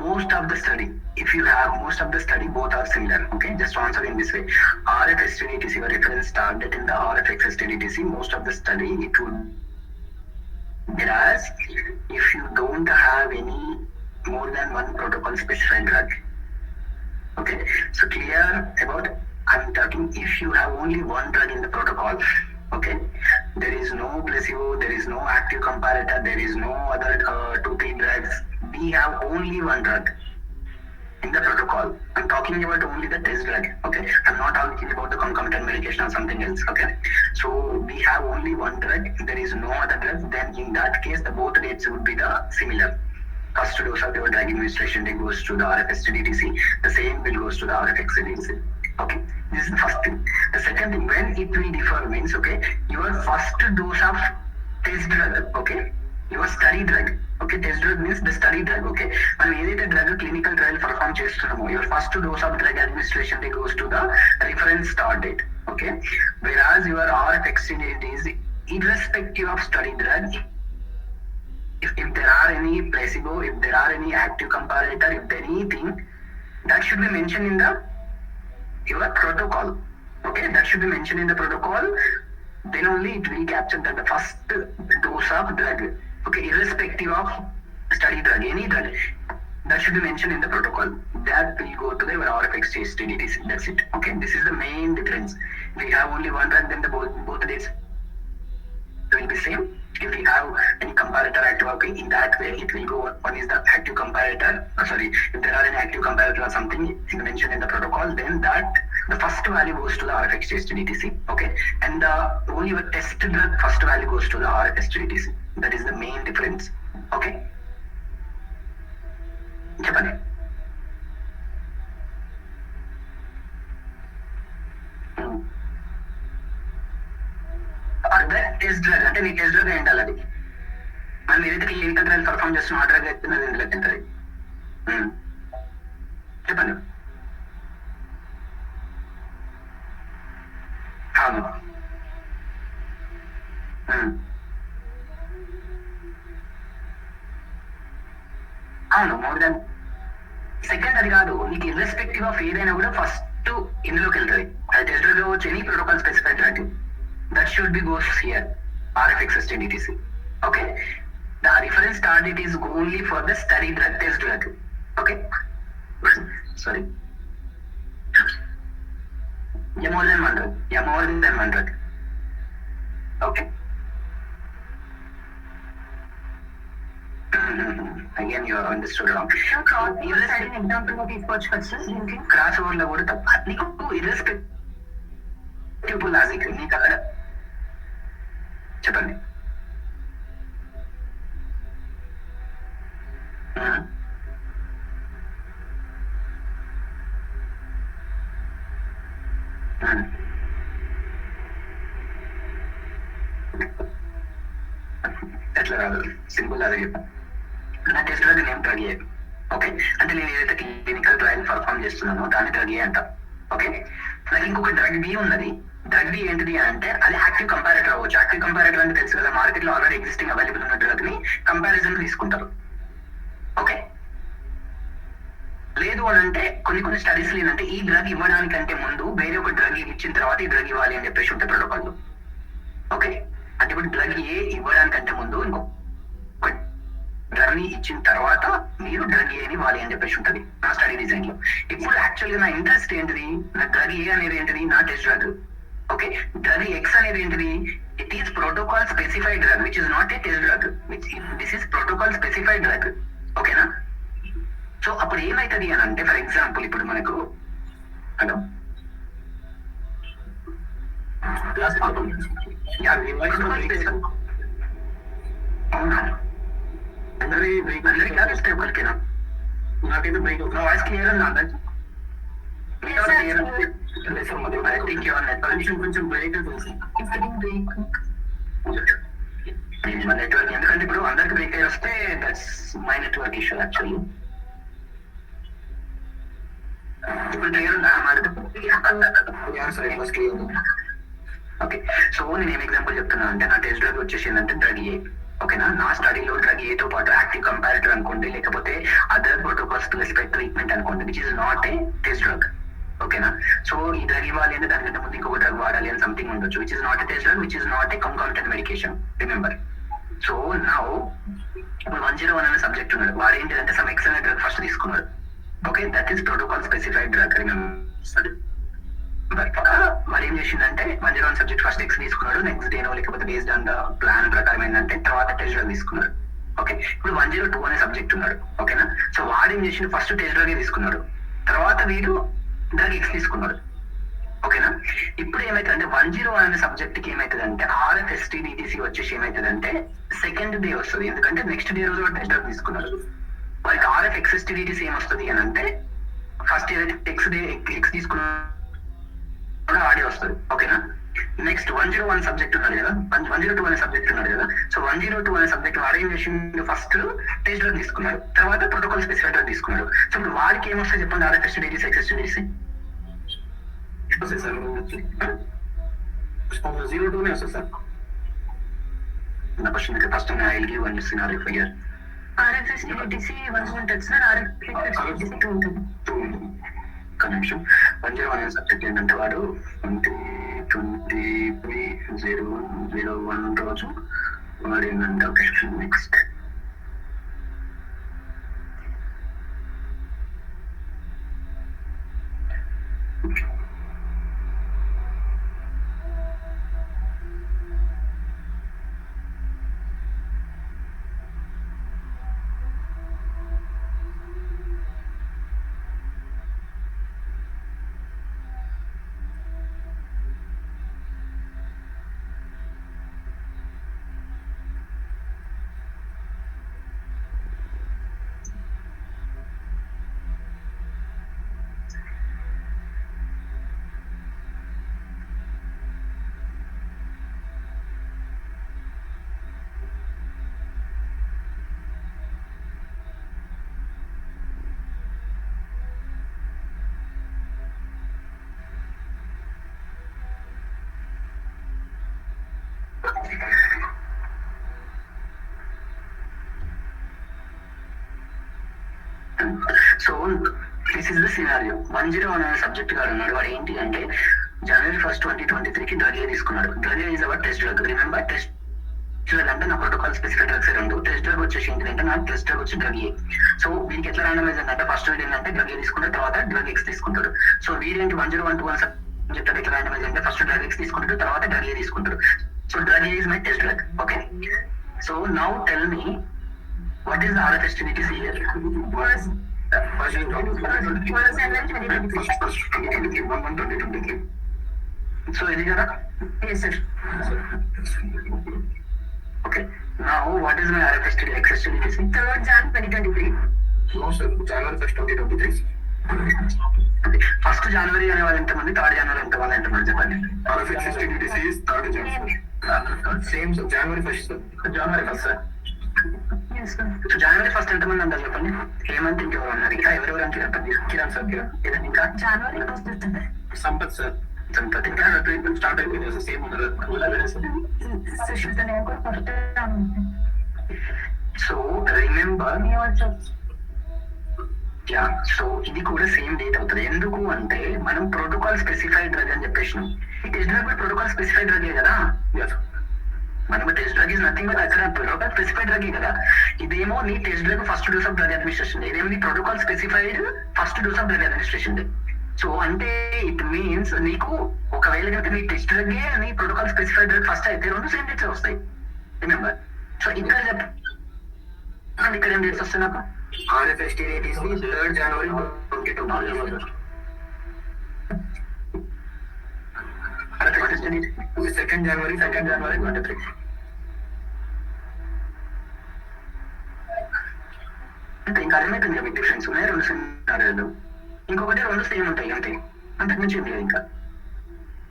most of the study, if you have most of the study, both are similar. Okay, just answer in this way. RF-STDTC, your reference started in the RF-STDTC. Most of the study it would, whereas if you don't have any more than one protocol specified drug. Okay, so clear about, I'm talking if you have only one drug in the protocol. Okay, there is no placebo, there is no active comparator, there is no other 2-3 drugs. We have only one drug in the protocol. I'm talking about only the test drug. Okay, I'm not talking about the concomitant medication or something else. Okay, so we have only one drug, there is no other drug. Then in that case, the both dates would be the similar. First dose of your drug administration day goes to the RF-STDTC. The same will goes to the RF-XDTC. Okay, this is the first thing. The second thing, when it will differ means, okay, your first dose of test drug, okay, your study drug, okay, test drug means the study drug, okay, మనం ఏదైతే drug clinical trial perform చేస్తున్నామో your first dose of drug administration day goes to the reference start date. Okay, whereas your RF-XDTC is irrespective of study drug. If there are any placebo, if there are any active comparator, if anything, that should be mentioned in the your protocol. Okay, that should be mentioned in the protocol. Then only it will capture that the first dose of drug. Okay, irrespective of study drug, any drug, that should be mentioned in the protocol. That will go to the RF-XDTC. That's it. Okay, this is the main difference. We have only one drug, then the both dates will be same. If we have any comparator active, okay, in that way it will go. One is the active comparator. If there are any active comparator or something mentioned in the protocol, then that the first value goes to the RF-XDTC. Okay, and only your test drug first value goes to the RF-XDTC. That is the main difference. Okay, చెప్పండి. అదే test drug అంటే నీ test drug ఏంటాలి అది. మనం ఏదైతే clinical trial perform చేస్తున్నా ఆ drug అయితే అది ఎందుకు తింటది చెప్పండి. అవును, అవును, మోర్ దాన్ సెకండ్ అది కాదు. నీకు ఇర్రెస్పెక్టివ్ ఆఫ్ ఏదైనా కూడా ఫస్ట్ ఇందులోకి వెళ్తుంది. అది టెస్ట్ డ్రగ్ అవ్వచ్చు, any protocol specified drug. That should be goes here, RF-XDTC. Okay, the reference start date is only for the study drug, test drug. Okay, sorry, more than one drug. More than one drug. Okay. Again, you are understood wrong. Example గా తీసుకోవచ్చు కదా sir దీనికి. Cross over లో కూడా తప్ప. నీకు irrespective logic నీకు అక్కడ చెప్పండి. ఎట్లా రాదు, సింపుల్ అదే చెప్పు. నా టెస్ట్ డ్రగ్ నేమ్ డ్రగ్ ఏ. ఓకే, అంటే నేను ఏదైతే క్లినికల్ ట్రయల్ పర్ఫామ్ చేస్తున్నానో దాన్ని డ్రగ్ ఏ అంట. ఓకే, నాకు ఇంకొక డ్రగ్ బి ఉన్నది. డ్రగ్ బి ఏంటిది అంటే అది యాక్టివ్ కంపారేటర్ అవ్వచ్చు. యాక్టివ్ కంపారేటర్ అంటే తెలుసు కదా, మార్కెట్ లో ఆల్రెడీ ఎగ్జిస్టింగ్ అవైలబుల్ ఉన్న డ్రగ్ ని కంపారిజన్ తీసుకుంటారు. ఓకే, లేదు అని అంటే కొన్ని స్టడీస్ ఏంటంటే ఈ డ్రగ్ ఇవ్వడానికంటే ముందు వేరే ఒక డ్రగ్ ఇచ్చిన తర్వాత ఈ డ్రగ్ ఇవ్వాలి అని చెప్పేసి ఉంటాయి ప్రోటోకాల్. ఓకే, అంటే ఇప్పుడు డ్రగ్ ఏ ఇవ్వడానికంటే ముందు ఇంకొక డ్రగ్ ని ఇచ్చిన తర్వాత మీరు డ్రగ్ ఏని ఇవ్వాలి అని చెప్పేసి ఉంటుంది నా స్టడీ డిజైన్ లో. ఇప్పుడు యాక్చువల్ గా నా ఇంట్రెస్ట్ ఏంటిది, నా డ్రగ్ ఏ అనేది ఏంటిది, నా test drug. Okay, drug X అనేది ఏంటిది, it is protocol specified drug which is not a test drug, this is protocol specified drug. ఓకేనా, సో అప్పుడు ఏమైతుంది అని అంటే ఫర్ ఎగ్జాంపుల్ ఇప్పుడు మనకు హలో అవునా అందరి బ్రేక్ అందరికీ వస్తే ఒకరికేనా నాకైతే బ్రేక్ నా వాయిస్ క్లియర్ ఉందా అందరికి కొంచెం బ్రేక్ అవుతుంది సార్. నెట్వర్క్ ఎందుకంటే ఇప్పుడు అందరికి బ్రేక్ అయ్యి వస్తే that's my network issue actually. ఇప్పుడు క్లియర్ ఉందా ఓకే. సో నేను ఏం ఎగ్జాంపుల్ చెప్తున్నా అంటే నా టెస్ట్ డ్రగ్ వచ్చేసి ఏంటంటే డ్రగ్ ఏ. ఓకేనా, నా స్టడీలో డ్రగ్ ఏతో పాటు యాక్టివ్ కంపారిటర్ అనుకోండి, లేకపోతే అదర్ ప్రోటోకాల్ స్పెసిఫిక్ ట్రీట్మెంట్ అనుకోండి, which is not a test drug. ఓకేనా, సో ఈ డ్రగ్ ఇవ్వాలి అంటే దానికంటే ముందు ఇంకొక డ్రగ్ వాడాలి అని సంథింగ్ ఉండొచ్చు, which is not a test drug, which is not a concomitant medication. Remember. So now ఇప్పుడు 101 అనే సబ్జెక్ట్ ఉన్నాడు, వాడు ఏంటంటే సమ్ ఎక్స్ అనే డ్రగ్ ఫస్ట్ తీసుకున్నాడు. Okay, that is protocol specified drug. Remember, మరి ఏం చేసిందంటే 101 సబ్జెక్ట్ ఫస్ట్ ఎక్స్ తీసుకున్నాడు, నెక్స్ట్ డేనో లేకపోతే బేస్డ్ ఆన్ ద ప్లాన్ ప్రకారం ఏంటంటే తర్వాత టెస్ట్ డ్రగ్ తీసుకున్నాడు. ఓకే, ఇప్పుడు 102 అనే సబ్జెక్ట్ ఉన్నాడు. ఓకేనా, సో వాడు ఏం చేసిండు, ఫస్ట్ టెస్ట్ డ్రగ్ తీసుకున్నాడు, తర్వాత వీడు డ్రగ్ ఎక్స్ తీసుకున్నాడు. ఓకేనా, ఇప్పుడు ఏమైతుందంటే 101 అనే సబ్జెక్ట్ కి ఏమైతుందంటే RFSTDTC వచ్చేసి ఏమైతుందంటే సెకండ్ డే వస్తుంది, ఎందుకంటే నెక్స్ట్ డే రోజు టెస్ట్ డ్రగ్ తీసుకున్నాడు. వాళ్ళకి RFXSTDTC ఏమొస్తుంది అని అంటే ఫస్ట్ ఏదైతే ఎక్స్ తీసుకున్నాడు ఆడే వస్తుంది. ఓకేనా, నెక్స్ట్ 101 సబ్జెక్ట్ ఉన్నాడు కదా, 102 అనే సబ్జెక్ట్ ఉన్నాడు కదా, సో 102 అనే సబ్జెక్ట్ వాడు ఏం చేసిండు, ఫస్ట్ టెస్ట్ డ్రగ్ తీసుకున్నాడు, తర్వాత ప్రోటోకాల్ స్పెసిఫైడ్ డ్రగ్ తీసుకున్నాడు. సో ఇప్పుడు వాడికి ఏమొస్తుంది చెప్పండి, RFSTDTC XSTDTC వస్తాయి సార్. 02 వస్తుంది సార్. నా క్వశ్చన్ అయితే first I will give one scenario for here. RFSTDTC 1 ఉంటుంది సార్, RFSTDTC 2 ఉంటుంది. ఒక నిమిషం. 101 అనే సబ్జెక్ట్ ఏంటంటే వాడు 2023/01 రోజు వాడు ఏంటంటే ఒక next so this is the scenario. 101 అనే సబ్జెక్ట్ గారు ఉన్నాడు, వాడు ఏంటి అంటే January 1st, 2023 డ్రగ్ ఏ తీసుకున్నాడు. Drug A is our test drug. Remember, test drug అంటే నా ప్రోటోకాల్ స్పెసిఫిక్ డ్రగ్స్ రెండు, టెస్ట్ డ్రగ్ వచ్చేసి ఏంటంటే నా టెస్ట్ డ్రగ్ వచ్చి డ్రగ్ ఏ. సో వీరికి ఎట్లా ర్యాండమైజ్ అంటే ఫస్ట్ వీడు ఏంటంటే డ్రగ్ ఏ తీసుకుంటాడు, తర్వాత డ్రగ్ ఎక్స్ తీసుకుంటాడు. సో వీడేంటి 101 అనే సబ్జెక్ట్ ఎట్లా ర్యాండమైజ్ అంటే ఫస్ట్ డ్రగ్ ఎక్స్ తీసుకుంటాడు, తర్వాత డ్రగ్ ఏ తీసుకుంటాడు. So drug A is my test drug. Okay, so now tell me what is the RFSTDTC here? So ఇది కదా? Yes sir. Okay, now what is my RFSTDTC? 3rd Jan 2023. No sir, January 1st, 2023. First జనవరి అనే వాళ్ళు ఎంతమంది, 3rd January ఎంత వాళ్ళు ఎంతమంది చెప్పండి. RFSTDTC is 3rd January. Same sir, January 1st sir. January 1st sir. Yes sir. So January 1st ఎంతమంది అంటారు చెప్పండి. హేమంత్ ఇంకెవరు అన్నారు, ఇంకా ఎవరెవరు అంటే చెప్పండి. కిరణ్ సార్, కిరణ్. ఏదండి ఇంకా January 1st ఉంటుంది. సంపత్ సార్. సంపత్ ఇంకా ట్రీట్మెంట్ స్టార్ట్ అయిపోయింది సార్, సేమ్ ఉన్నారు. సుష్మిత నేను కూడా ఫస్ట్ సో రిమెంబర్ అనుకుంటున్నాను. యా, సో ఇది కూడా సేమ్ డేట్ అవుతుంది. ఎందుకు అంటే మనం ప్రోటోకాల్ స్పెసిఫైడ్ డ్రగ్ అని చెప్పేసినాం. ఈ టెస్ట్ డ్రగ్ కూడా ప్రోటోకాల్ స్పెసిఫైడ్ డ్రగే కదా. మనం test drug is nothing but అక్కడ ప్రోటోకాల్ స్పెసిఫైడ్ డ్రగ్ కదా. ఇదేమో నీ test drug first dose of drug administration, ఇదేమో నీ protocol specified first dose of drug administration. So అంటే ఇట్ మీన్స్ నీకు ఒకవేళ కనుక నీ టెస్ట్ డ్రగ్ నీ ప్రోటోకాల్ స్పెసిఫైడ్ డ్రగ్ ఫస్ట్ అయితే రెండు సేమ్ డేట్స్ వస్తాయి. రిమెంబర్, సో ఇక్కడ అండ్ ఇక్కడ ఏం డేట్స్ వస్తాయి నాకు? RFSTDTC 3rd January 2022. 2nd January 23. అంటే ఇంకా అర్థమవుతుంది మీకు డిఫరెన్స్ ఉన్నాయి 2 సినారియోలు. ఇంకొకటి 2 సేమ్ ఉంటాయి అంతే, అంతకు మించి ఏం లేదు. ఇంకా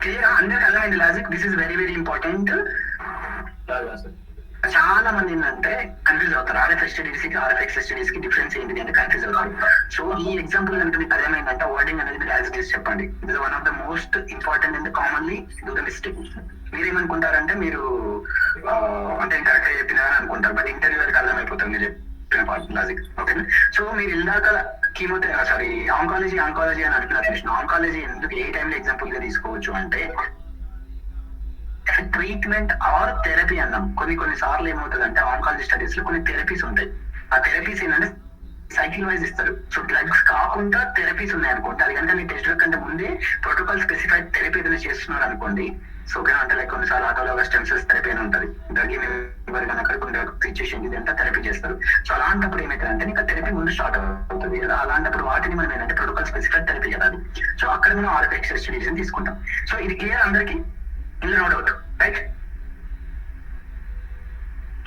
క్లియర్ అందరికి అర్థమైంది logic. This is very very important. చాలా మంది ఏంటంటే కన్ఫ్యూజ్ అవుతారు. RFSTDTCకి RFXSTDTCకి డిఫరెన్స్ ఏంటి అంటే కన్ఫ్యూజ్ అవుతారు. సో ఈ ఎగ్జాంపుల్ కనుక మీకు అర్థమైందంటే వర్డింగ్ అనేది మీరు యాజ్ చేసి చెప్పండి. It is one of the most important and commonly do the mistake. మీరేమనుకుంటారంటే మీరు అంటే కరెక్ట్ గా చెప్పినా అనుకుంటారు, బట్ ఇంటర్వ్యూ వరకు అర్థమైపోతుంది మీరు చెప్పిన పార్ట్ లాజిక్. ఓకే, సో మీరు ఇందాక ఆంకాలజీ అని అంటున్నారు. ఆంకాలజీ ఎందుకు ఏ టైంలో ఎగ్జాంపుల్ గా తీసుకోవచ్చు అంటే ట్రీట్మెంట్ ఆర్ థెరపీ అన్నాం. కొన్ని సార్లు ఏమవుతుంది అంటే ఆంకాలజీ స్టడీస్ లో కొన్ని థెరపీస్ ఉంటాయి. ఆ థెరపీస్ ఏంటంటే సైకిల్ వైజ్ ఇస్తారు. సో డ్రగ్స్ కాకుండా థెరపీస్ ఉన్నాయి అనుకోండి, అది కనుక మీ టెస్ట్ డ్రగ్ కంటే ముందే ప్రోటోకాల్ స్పెసిఫైడ్ థెరపీ ఏదైనా చేస్తున్నారు అనుకోండి. సో ఓకే అంటే లైక్ కొన్నిసార్లు ఆటోలోగా స్టెమ్ సెల్స్ థెరపీ అని ఉంటుంది. డ్రగ్ కనుక కొన్ని సిచ్యుయేషన్ ఇది అంటే థెరపీ చేస్తారు. సో అలాంటప్పుడు ఏమైతుందంటే ఇంకా థెరపీ ముందు స్టార్ట్ అవుతుంది కదా, అలాంటప్పుడు వాటిని మనం ఏంటంటే ప్రోటోకాల్ స్పెసిఫైడ్ థెరపీ కదా అది. సో అక్కడ మనం RFXSTDTC తీసుకుంటాం. సో ఇది క్లియర్ అందరికి, ఇందులో నో డౌట్ రైట్?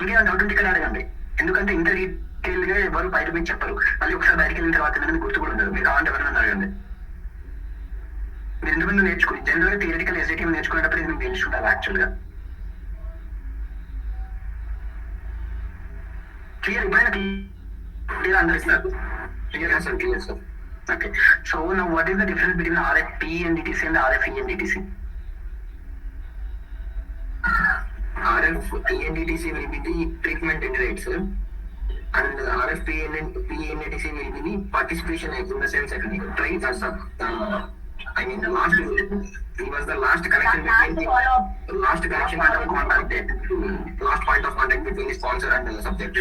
ఇంకేమైనా డౌట్ ఉంటే ఇక్కడ అడగండి, ఎందుకంటే ఇంత డీటెయిల్ గా ఎవరు బయట మీకు చెప్పరు. మళ్ళీ ఒకసారి బయటకు వెళ్ళిన తర్వాత మీకు గుర్తు కూడా ఉండదు. మీరు కావాలంటే ఎవరైనా అడగండి. మీరు ఎందుకు నేర్చుకుని జనరల్ గా థియరిటికల్ SAT నేర్చుకునేటప్పుడు ఇది మీకు తెలుసుకుంటారు యాక్చువల్ గా. క్లియర్ ఇప్పుడైనా క్లియర్ అందరికీ? Clear sir. Okay, so now what is the difference between RFPENDTC and RFENDTC? RFENDTC will be the treatment rates, and RFPENDTC will be the participation in the sense that we try as I mean the last, it was the last connection between the last connection point of contact, last point of contact between the sponsor and the subject.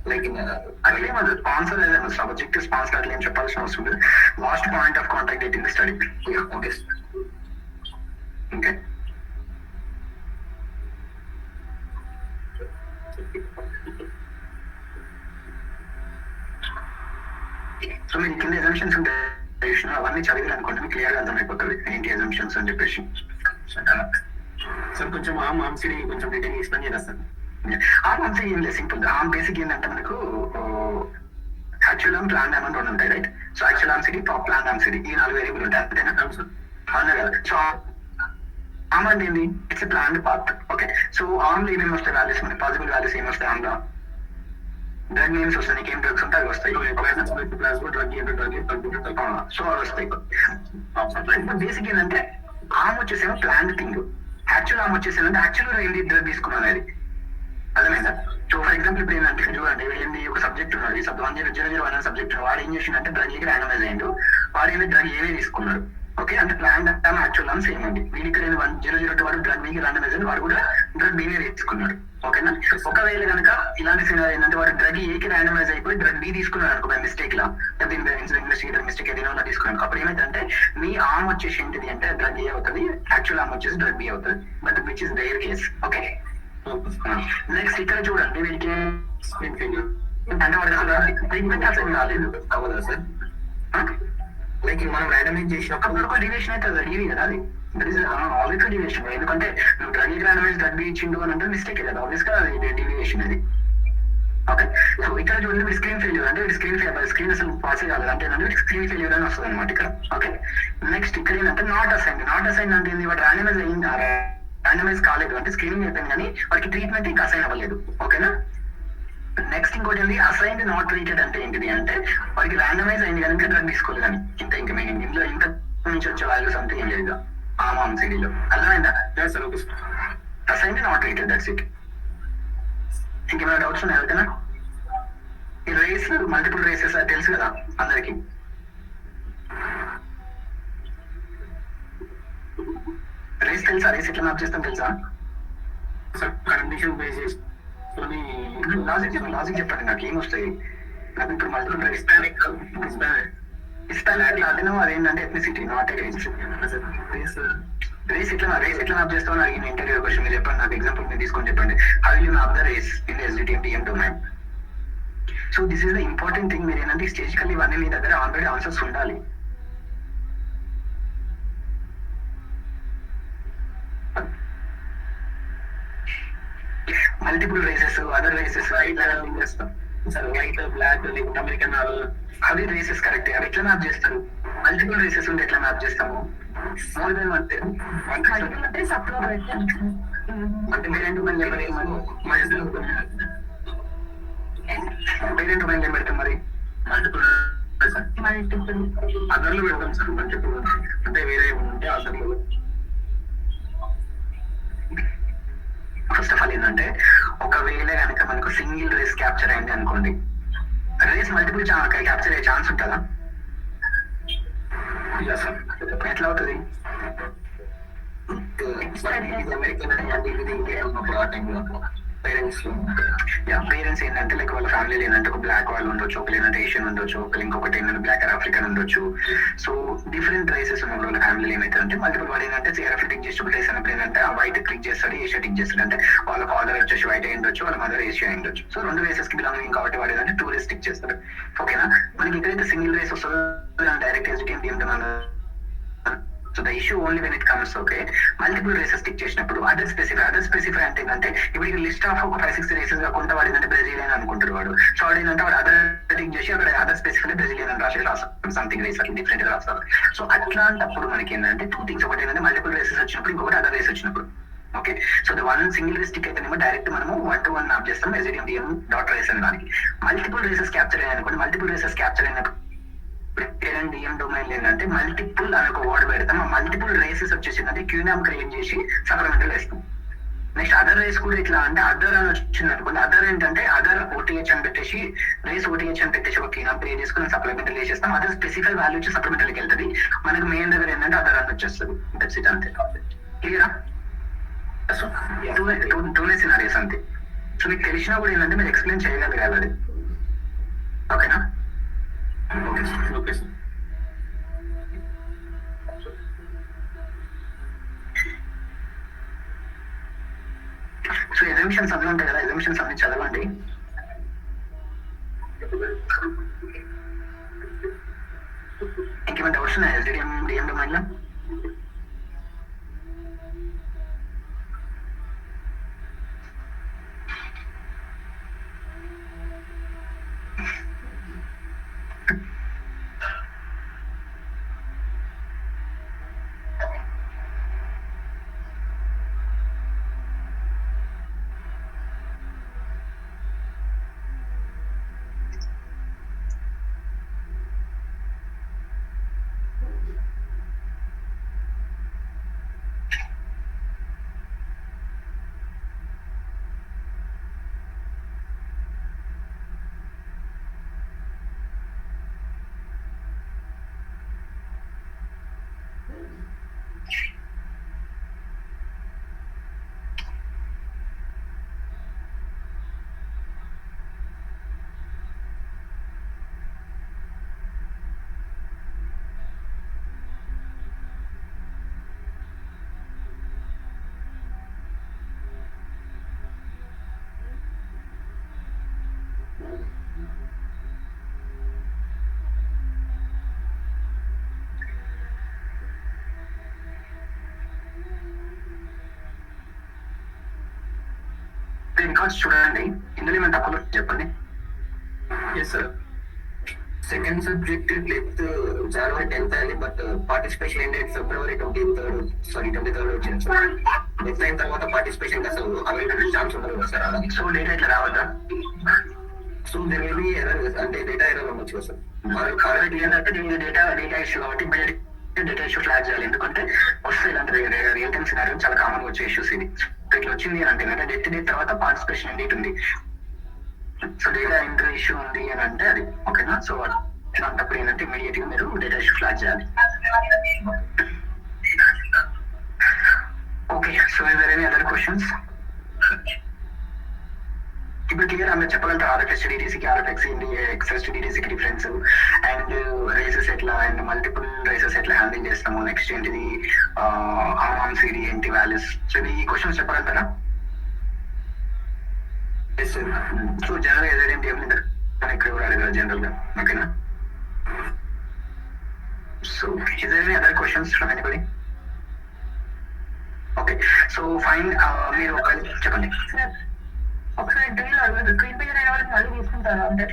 Like in అట్లే మన sponsor ఏదైనా subject sponsor అట్లా ఏం చెప్పాల్సిన అవసరం లేదు. Last point of contact date in the study. okay. Okay, so మీరు కింద ఎజంప్షన్స్ ఉంటాయి, అవన్నీ చదివి అనుకోండి మీకు క్లియర్ గా అర్థమైపోతుంది ఏంటి ఎజంప్షన్స్ అని చెప్పేసి. సార్ కొంచెం ఆమ్సిడి కొంచెం డీటెయిల్ ఎక్స్ప్లెయిన్ చేయాలి సార్. ఆర్మ్ ఏం లేదు, సింపుల్. బేసిక్ ఏంటంటే మనకు యాక్చువల్ ప్లాన్ అమౌంట్ రెండు ఉంటాయి రైట్. సో యాక్చువల్ ఆమ్సిడి, ప్లాన్ ఆమ్సిడి, ఈ 4 వేరియబుల్ ఉంటాయి అంతేనా? అవునా కదా. సో ఆమ్ అంటే ఏంది? It's plan path. Okay, so arm లో ఏమేమి వస్తాయి వాల్యూస్, మనకి పాసిబుల్ వాల్యూస్ ఏమి వస్తాయి? ఆమ్ లో డ్రగ్ నేమ్స్ వస్తాయి, నీకు ఏం డ్రగ్స్ ఉంటాయి అవి వస్తాయి. సో అవి వస్తాయి. బేసిక్ ఏంటంటే ఆమ్ వచ్చేసేమో ప్లాన్ థింగ్, యాక్చువల్ ఆమ్ వచ్చేసేదంటే యాక్చువల్ ఏంటి డ్రగ్ తీసుకున్నాను అనేది. అర్థమైందా? సో ఫర్ ఎగ్జాంపుల్ ఇప్పుడు ఏంటంటే చూడండి, ఏంటి ఒక సబ్జెక్ట్ ఉన్నాడు, 1001 సబ్జెక్ట్, వాడు ఏం చేసిండే డ్రగ్ కి ర్యాండమైజ్ అయ్యిండు. వాడు ఏంటి డ్రగ్ ఏవే తీసుకున్నాడు. ఓకే, అంటే ప్లాన్ యాక్చువల్ ఆమ్ సేమ్ అండి. వీళ్ళు ఇక్కడ 1002 వాడు డ్రగ్ బీకి ర్యాండమైజ్ అయ్యి వాడు కూడా డ్రగ్ బీనే తీసుకున్నాడు. ఓకేనా? ఒకవేళ కనుక ఇలాంటి సినారీ ఏంటంటే వాడు డ్రగ్ ఏకి ర్యాండమైజ్ అయిపోయి డ్రగ్ బి తీసుకున్నాడు అనుకో by mistake law, investigator mistake ఏదైనా తీసుకున్నాను. అప్పుడు ఏమైందంటే మీ ఆమ్ వచ్చేసి ఏంటిది అంటే డ్రగ్ ఏ అవుతుంది, యాక్చువల్ ఆమ్ వచ్చేసి డ్రగ్ బి అవుతుంది. But which is rare case. Okay, next ఇక్కడ చూడండి, వీరికి అంటే వాడు ట్రీట్మెంట్ అసలు కాలేదు అవ్వదా సార్? లైక్ మనం ర్యాండమైజ్ చేసినప్పుడు ఒక డివియేషన్ అయితే అది కదా, అది ఆబ్వియస్ డివియేషన్. ఎందుకంటే నువ్వు డ్రగ్ ర్యాండమైజ్ డ్రగ్ బి ఇచ్చిండు అని అంటే మిస్టేక్ కదా, ఆబ్వియస్ గా అది డివియేషన్ అది. ఓకే, సో ఇక్కడ చూడండి స్క్రీన్ ఫెయిల్యూర్ అంటే స్క్రీన్ అసలు పాస్ కాలేదు అంటే స్క్రీన్ ఫెయిల్యూర్ అని వస్తుంది అనమాట ఇక్కడ. ఓకే, నెక్స్ట్ ఇక్కడ ఏంటంటే నాట్ అసైన్ అంటే ఏంటి? వాడు ర్యాండమైజ్ అయ్యింది, ర్యాండమైజ్ కాలేదు అంటే స్క్రీనింగ్ అయిపోయింది కానీ వాడికి ట్రీట్మెంట్ ఇంకా అసైన్ అవ్వలేదు. ఓకేనా? నెక్స్ట్ ఇంకోటి ఏంటి? అసైన్డ్ నాట్ ట్రీటెడ్ అంటే ఏంటిది అంటే వాడికి ర్యాండమైజ్ అయింది కానీ ఇంకా డ్రగ్ తీసుకోలేదు అని. ఇంకా మెయిన్ ఇందులో ఇంకా నుంచి వచ్చే వాల్యూస్ అంతా ఏం లేదు ఆమ్ సిడీలో. అర్థమైందా? Assigned not treated, that's it. ఇంకేమైనా డౌట్స్ ఉన్నాయి ఎవరికైనా? ఈ రేస్ మల్టిపుల్ రేసెస్ అది తెలుసు కదా అందరికి. రేస్ తెలుసా? రేస్ ఎట్లా మ్యాప్ చేస్తాం తెలుసా? కండిషన్ బేస్ చేసుకొని లాజిక్ చెప్పండి, నాకు ఏమొస్తాయి. నాకు ఇప్పుడు మల్టిపుల్ రేస్ లాటినో అదేంటంటే ఎథ్నిసిటీ నాట్ రేస్. రేస్ ఎట్లా మ్యాప్ చేస్తామని అడిగిన ఇంటర్వ్యూ క్వశ్చన్. మీరు చెప్పండి, నాకు ఎగ్జాంపుల్ మీరు తీసుకొని చెప్పండి. How will you map the race in SDTM DM domain? So this is the important thing. మీరు ఏంటంటే స్టేజికల్ ఇవన్నీ మీ దగ్గర ఆల్రెడీ ఆన్సర్స్ ఉండాలి. మల్టిపుల్ రేసెస్, అదర్ రేసెస్ చేస్తాం సార్. వైట్, బ్లాక్, లేకుంటే అమెరికన్, అవి రేసెస్ కరెక్ట్. అవి ఎట్లా మ్యాప్ చేస్తారు? మల్టిపుల్ రేసెస్ ఉంటే ఎట్లా మ్యాప్ చేస్తాము? మోర్ దెన్ అంటే పేరెంట్ మైండ్ నెంబర్ ఏమని పేరెంట్ మైండ్ నెంబర్ పెడతాం. మరి మల్టిపుల్ అదర్లు పెడతాం సార్. మల్టిపుల్ అంటే వేరే ఉంటే అదర్లు. ఫస్ట్ ఆఫ్ ఆల్ ఏంటంటే ఒకవేళ కనుక మనకు సింగిల్ రేస్ క్యాప్చర్ అయింది అనుకోండి, రేస్ మల్టిపుల్ క్యాప్చర్ అయ్యే ఛాన్స్ ఉంటుందా? ఇలా సార్ ఎట్లా అవుతుంది? పేరెంట్స్ ఏంటంటే లైక్ వాళ్ళ ఫ్యామిలీలో ఏంటంటే ఒక బ్లాక్ వాళ్ళు ఉండొచ్చు, ఒక ఏంటంటే ఏషియన్ ఉండొచ్చు, ఒక ఇంకొకటి ఏంటంటే బ్లాక్ ఆర్ ఆఫ్రికన్ ఉండొచ్చు. సో డిఫరెంట్ రైసెస్ ఉన్నప్పుడు వాళ్ళ ఫ్యామిలీలో ఏమైతుందంటే మల్టిపుల్ వాడు ఏంటంటే సిఆర్ఎఫ్ టిక్ చేసినప్పుడు రేస్ అన్నప్పుడు ఏంటంటే ఆ వైట్ క్లిక్ చేస్తాడు, ఏషియా టిక్ చేస్తాడు. అంటే వాళ్ళ ఫాదర్ వచ్చేసి వైట్ అయి ఉండొచ్చు, వాళ్ళ మదర్ ఏషియా అయి ఉండొచ్చు. సో రెండు రేసెస్ కి బిలాంగింగ్ కాబట్టి వాడు ఏంటంటే టూ రేస్ టిక్ చేస్తాడు. ఓకేనా? మనకి ఎక్కడైతే సింగిల్ రేస్ వస్తుందో direct SDM so the issue only when it comes okay multiple races tick చేసినప్పుడు అదర్ స్పెసిఫై అంటే ఏంటంటే ఇప్పుడు లిస్ట్ ఆఫ్ ఒక 5-6 రేసెస్ కాకుండా వాడు ఏంటంటే బ్రెజిలియన్ అనుకుంటాడు వాడు. సో వాడు ఏంటంటే వాడు అదర్ టిక్ చేసి అక్కడ అదర్ స్పెసిఫై బ్రెజిలియన్ అని రాస్తాడు, సంథింగ్ రేస్ అట్లా డిఫరెంట్ గా రాస్తారు. సో అట్లాంటప్పుడు మనకి ఏంటంటే 2 థింగ్స్. ఒకటి ఏంటంటే మల్టిపుల్ రేసెస్ వచ్చినప్పుడు, ఇంకొకటి అదర్ రేస్ వచ్చినప్పుడు. Okay, so the one single race tick అయితేనేమో డైరెక్ట్ మనము 1-to-1 మ్యాప్ చేస్తాం ఎస్డిఎం డాట్ రేస్ అని దానికి. మల్టిపుల్ రేసెస్ క్యాప్చర్ అయ్యాయి అనుకోండి, మల్టిపుల్ రేసెస్ క్యాప్చర్ అయినప్పుడు డిఎం డొమైన్ ఏంటంటే మల్టిపుల్ అని ఒక వర్డ్ పెడతాం. ఆ మల్టిపుల్ రేసెస్ వచ్చేసిందంటే క్యూనామ్ క్రియేట్ చేసి సప్లిమెంటల్ వేస్తాం. నెక్స్ట్ అదర్ రేస్ కూడా ఇట్లా అంటే అదర్ అని వచ్చింది అనుకోండి, అదర్ ఏంటంటే అదర్ ఓటీహెచ్ అని పెట్టేసి రేస్ ఓటీహెచ్ అని పెట్టేసి ఒక క్యూనామ్ క్రియేట్ చేసుకుని సప్లిమెంటల్ వేసేస్తాం. అదర్ స్పెసిఫై వాల్యూ వచ్చి సప్లిమెంటల్కి వెళ్తుంది. మనకు మెయిన్ దగ్గర ఏంటంటే అదర్ అని వచ్చేస్తుంది. దట్స్ ఇట్, అంతే. క్లియరా? టూనే సినారీస్ అంతే. సో మీకు తెలిసినా కూడా ఏంటంటే మీరు ఎక్స్ప్లెయిన్ చేయగలగాలి అది. ఓకేనా? Okay sir. సో ఎగ్జామిషన్స్ అన్నీ ఉంటాయి కదా, ఎగ్జామిషన్స్ అన్ని చదవండి. ఇంకేమైనా డౌట్స్ ఉన్నాయా డిఎం డొమైన్ లో? రికార్డ్స్ చూడండి, ఇందులో ఏమైనా తప్పులు చెప్పండి. Yes sir. Second subject death జనవరి 10th అయింది, but participation ended February 23rd వచ్చింది సార్. డెత్ అయిన తర్వాత పార్టిసిపేషన్ అసలు అవైలబుల్ ఛాన్స్ ఉండదు కదా సార్. అలాగే సో డేటా ఇట్లా రావద్దా? So there will be error అంటే డేటా ఎర్రర్ ఉండొచ్చు కదా సార్. ఆల్రెడీ ఏంటంటే దీని డేటా ఇష్యూ కాబట్టి డేటా ఇష్యూ ఫ్లాగ్ చేయాలి. ఎందుకంటే వస్తాయి ఇలాంటి రియల్ టైమ్ సినారియో చాలా కామన్ గా వచ్చే ఇష్యూస్ ఇది. ఇట్లా వచ్చింది అని అంటే డెత్ తర్వాత పార్టిసిపేషన్ ఎండేట్ ఉంది, సో డేటా ఎంట్రీ ఇష్యూ ఉంది అని అంటే అది ఓకేనా. సో అలాంటప్పుడు ఏంటంటే ఇమీడియట్ గా మీరు డేటా ఇష్యూ ఫ్లాగ్ చేయాలి. Okay, so is any other questions? ఇప్పుడు క్లియర్ మీరు చెప్పగలుగుతారు ఆర్ఎఫ్ఎస్ డిడిసికి ఆర్ఎఫ్ఎక్స్ ఎక్స్ఎస్ డిడిసికి డిఫరెన్స్ అండ్ రేసెస్ ఎట్లా అండ్ మల్టిపుల్ రేసెస్ ఎట్లా హ్యాండిల్ చేస్తాము, నెక్స్ట్ ఏంటిది ఆర్మ్ సిడి ఏంటి వాల్యూస్. సో ఈ క్వశ్చన్స్ చెప్పగలుగుతారా? సో జనరల్ ఏదైనా ఇక్కడ కూడా అడగరు జనరల్ గా. ఓకేనా? So is there any other questions from anybody? Okay, so fine. మీరు చెప్పండి. సార్ ఒకసారి డ్రిల్ అడగదు స్క్రీన్ పే అయిన వాళ్ళకి మళ్ళీ తీసుకుంటారా అంటే?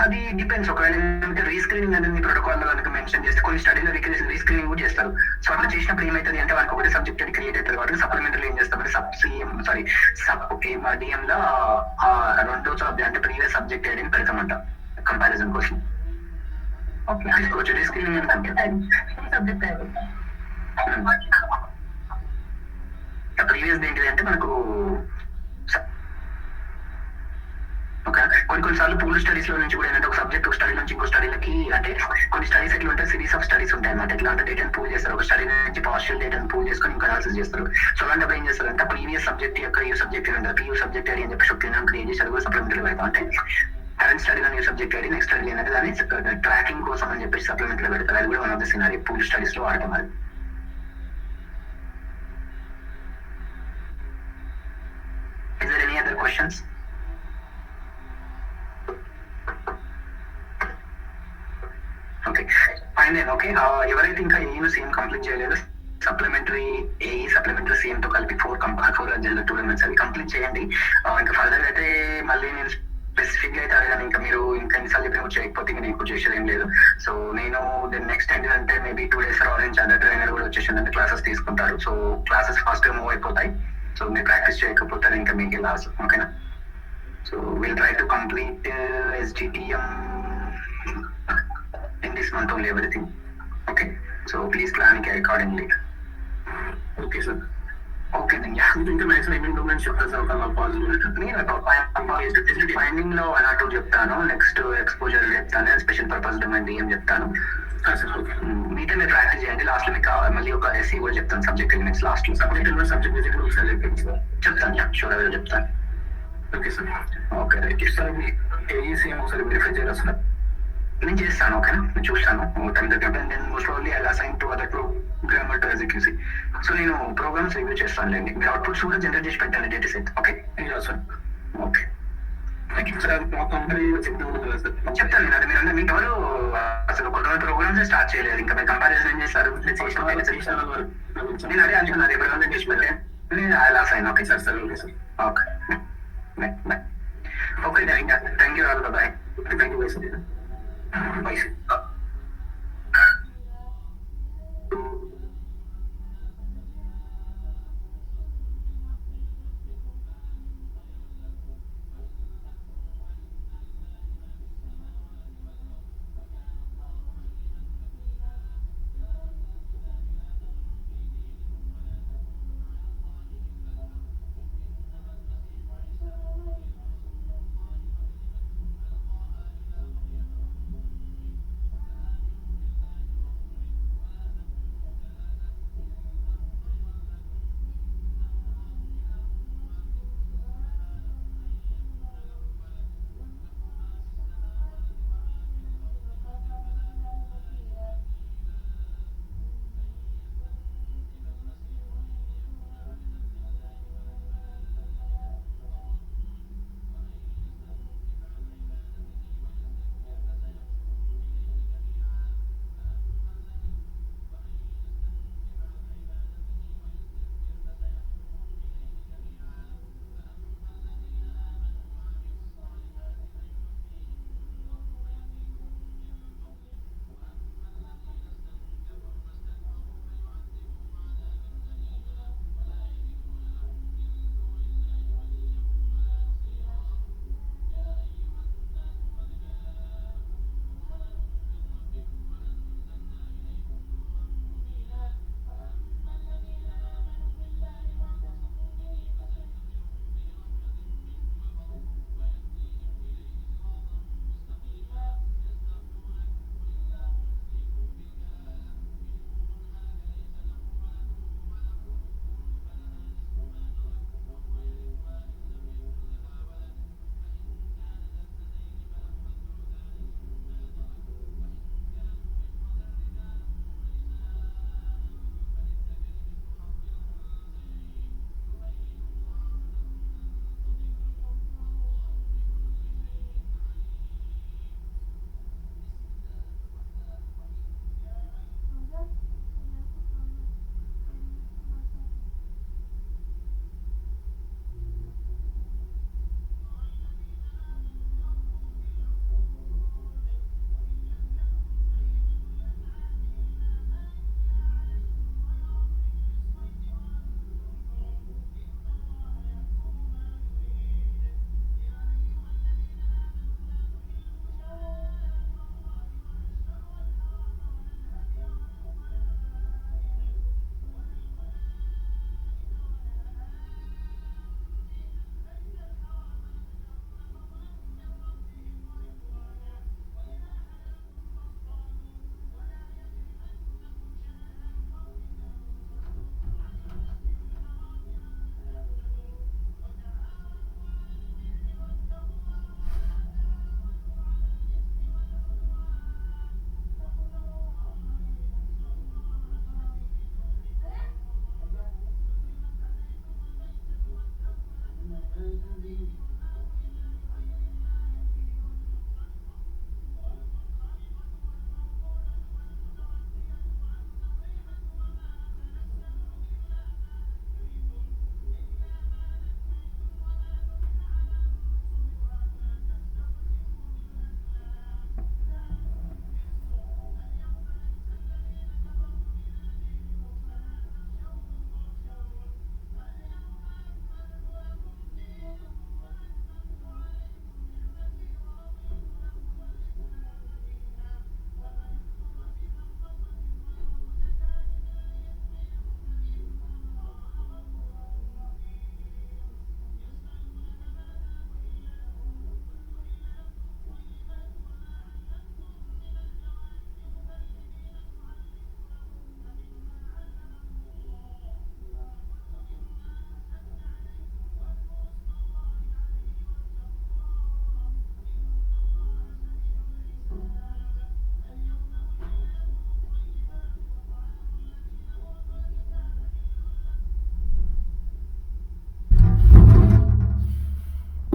అది డిపెండ్స్. ఒకవేళ ఏంటంటే రీస్క్రీనింగ్ అనేది ప్రోటోకాల్ లో కనుక మెన్షన్ చేస్తే కొన్ని స్టడీలో రీస్క్రీనింగ్ కూడా చేస్తారు. సో అట్లా చేసినప్పుడు ఏమవుతుంది అంటే వాళ్ళకి ఒకటి సబ్జెక్ట్ అది క్రియేట్ అవుతుంది కాబట్టి సప్లిమెంటరీ ఏం చేస్తామంటే డిఎం లో రెండో సబ్జెక్ట్ అంటే ప్రీవియస్ సబ్జెక్ట్ ఐడిని పెడతామంట కంపారిజన్ కోసం. ఓకే, తీసుకోవచ్చు రీస్క్రీనింగ్. సబ్జెక్ట్ అది ప్రీవియస్ ఏంటిది అంటే మనకు కొన్నిసార్లు పూల్ స్టడీస్ లో నుంచి కూడా ఏంటంటే ఒక సబ్జెక్ట్ ఒక స్టడీ నుంచి ఇంకో స్టడీలకి అంటే కొన్ని స్టడీస్ ఎట్లా ఉంటాయి, సిరీస్ ఆఫ్ స్టడీస్ ఉంటాయి అన్నమాట. ఎట్లా అంటే డేటాను పూల్ చేస్తారు, ఒక స్టడీ నుంచి పార్షియల్ డేటాను పూల్ చేసుకొని ఇంకా అనాలిసిస్ చేస్తారు. సో అలాంటప్పుడు ఏం చేస్తారు అంటే ప్రీవియస్ సబ్జెక్ట్ యొక్క యూ సబ్జెక్ట్ ఉంటుంది, పియూ సబ్జెక్ట్ ఐడి అని చెప్పి షొక్కినాం క్రియేట్ చేసి అది కూడా సప్లిమెంటరీ పెడతాం. అంటే కరెంట్ స్టడీలో new subject ID next study అనేది దాన్ని ట్రాకింగ్ కోసం అని చెప్పేసి సప్లిమెంటరీ పెడతారు. అది కూడా one of the scenario pool studies లో వాడతాం. అది Is there any other questions? Okay fine then. Okay, ఎవరైతే ఇంకా ఏను సేమ్ కంప్లీట్ చేయలేదు సప్లిమెంటరీ సేమ్ తో కలిపి 4 టూ ఎలిమెంట్స్ అవి కంప్లీట్ చేయండి. ఇంకా ఫర్దర్ అయితే మళ్ళీ నేను స్పెసిఫిక్ గా అయితే అడగాను. ఇంకా మీరు ఇంకా ఎన్నిసార్లు చెప్పినా చేయకపోతే ఇంకా నీకు చేసేది ఏం లేదు. సో నేను దెన్ నెక్స్ట్ ఏంటంటే maybe 2 days orange other trainer కూడా వచ్చేసిందంటే క్లాసెస్ తీసుకుంటారు. సో క్లాసెస్ ఫాస్ట్ గా మూవ్ అయిపోతాయి. సో మీరు ప్రాక్టీస్ చేయకపోతే ఇంకా మీకు లాస్. ఓకేనా? So will try to complete SGTM in this month only, everything. Okay, so please plan it accordingly. Okay sir. Okay then, yeah. ఇంకా మ్యాక్సిమం ఏమేమి డొమైన్స్ చెప్తారు సార్ ఒక పాజిబిలిటీ? నేను ఫైండింగ్ లో 1 or 2 చెప్తాను, నెక్స్ట్ ఎక్స్పోజర్ చెప్తాను, special purpose domain DM చెప్తాను. Sir okay, మీతో మీరు ప్రాక్టీస్ చేయండి. లాస్ట్ లో మీకు మళ్ళీ ఒక SE కూడా చెప్తాను, సబ్జెక్ట్ ఎలిమెంట్స్ లాస్ట్ లో. సబ్జెక్ట్ విజిట్ ఒకసారి చెప్పండి సార్. చెప్తాను, షూర్ అవి చెప్తాను. Okay sir. Okay right sir మీ ఏఈసీఎం ఒకసారి వెరిఫై చేయాలి సార్. నేను చేస్తాను. ఓకేనా? నేను చూస్తాను టైం దగ్గర. నేను most probably I assign to other programmer to execute. So నేను ప్రోగ్రామ్స్ రివ్యూ చేస్తానులేండి. మీరు అవుట్పుట్స్ కూడా జనరేట్ చేసి పెట్టండి data set. Okay sir. Okay sir అది మా కంపెనీ చెప్తాను కదా సార్. చెప్తాను నేను. అది మీరు మీకు ఎవరు అసలు కొత్త ప్రోగ్రామ్స్ స్టార్ట్ చేయలేదు. ఇంకా మీరు కంపారిజన్ ఏం చేస్తారు? నేను అదే అంటున్నాను, అది ప్రోగ్రామ్ చేసి పెట్టే నేను అలా assign. Okay sir. Sir okay sir. Okay bye. Okay thank you all. Bye. Thank you sir. By.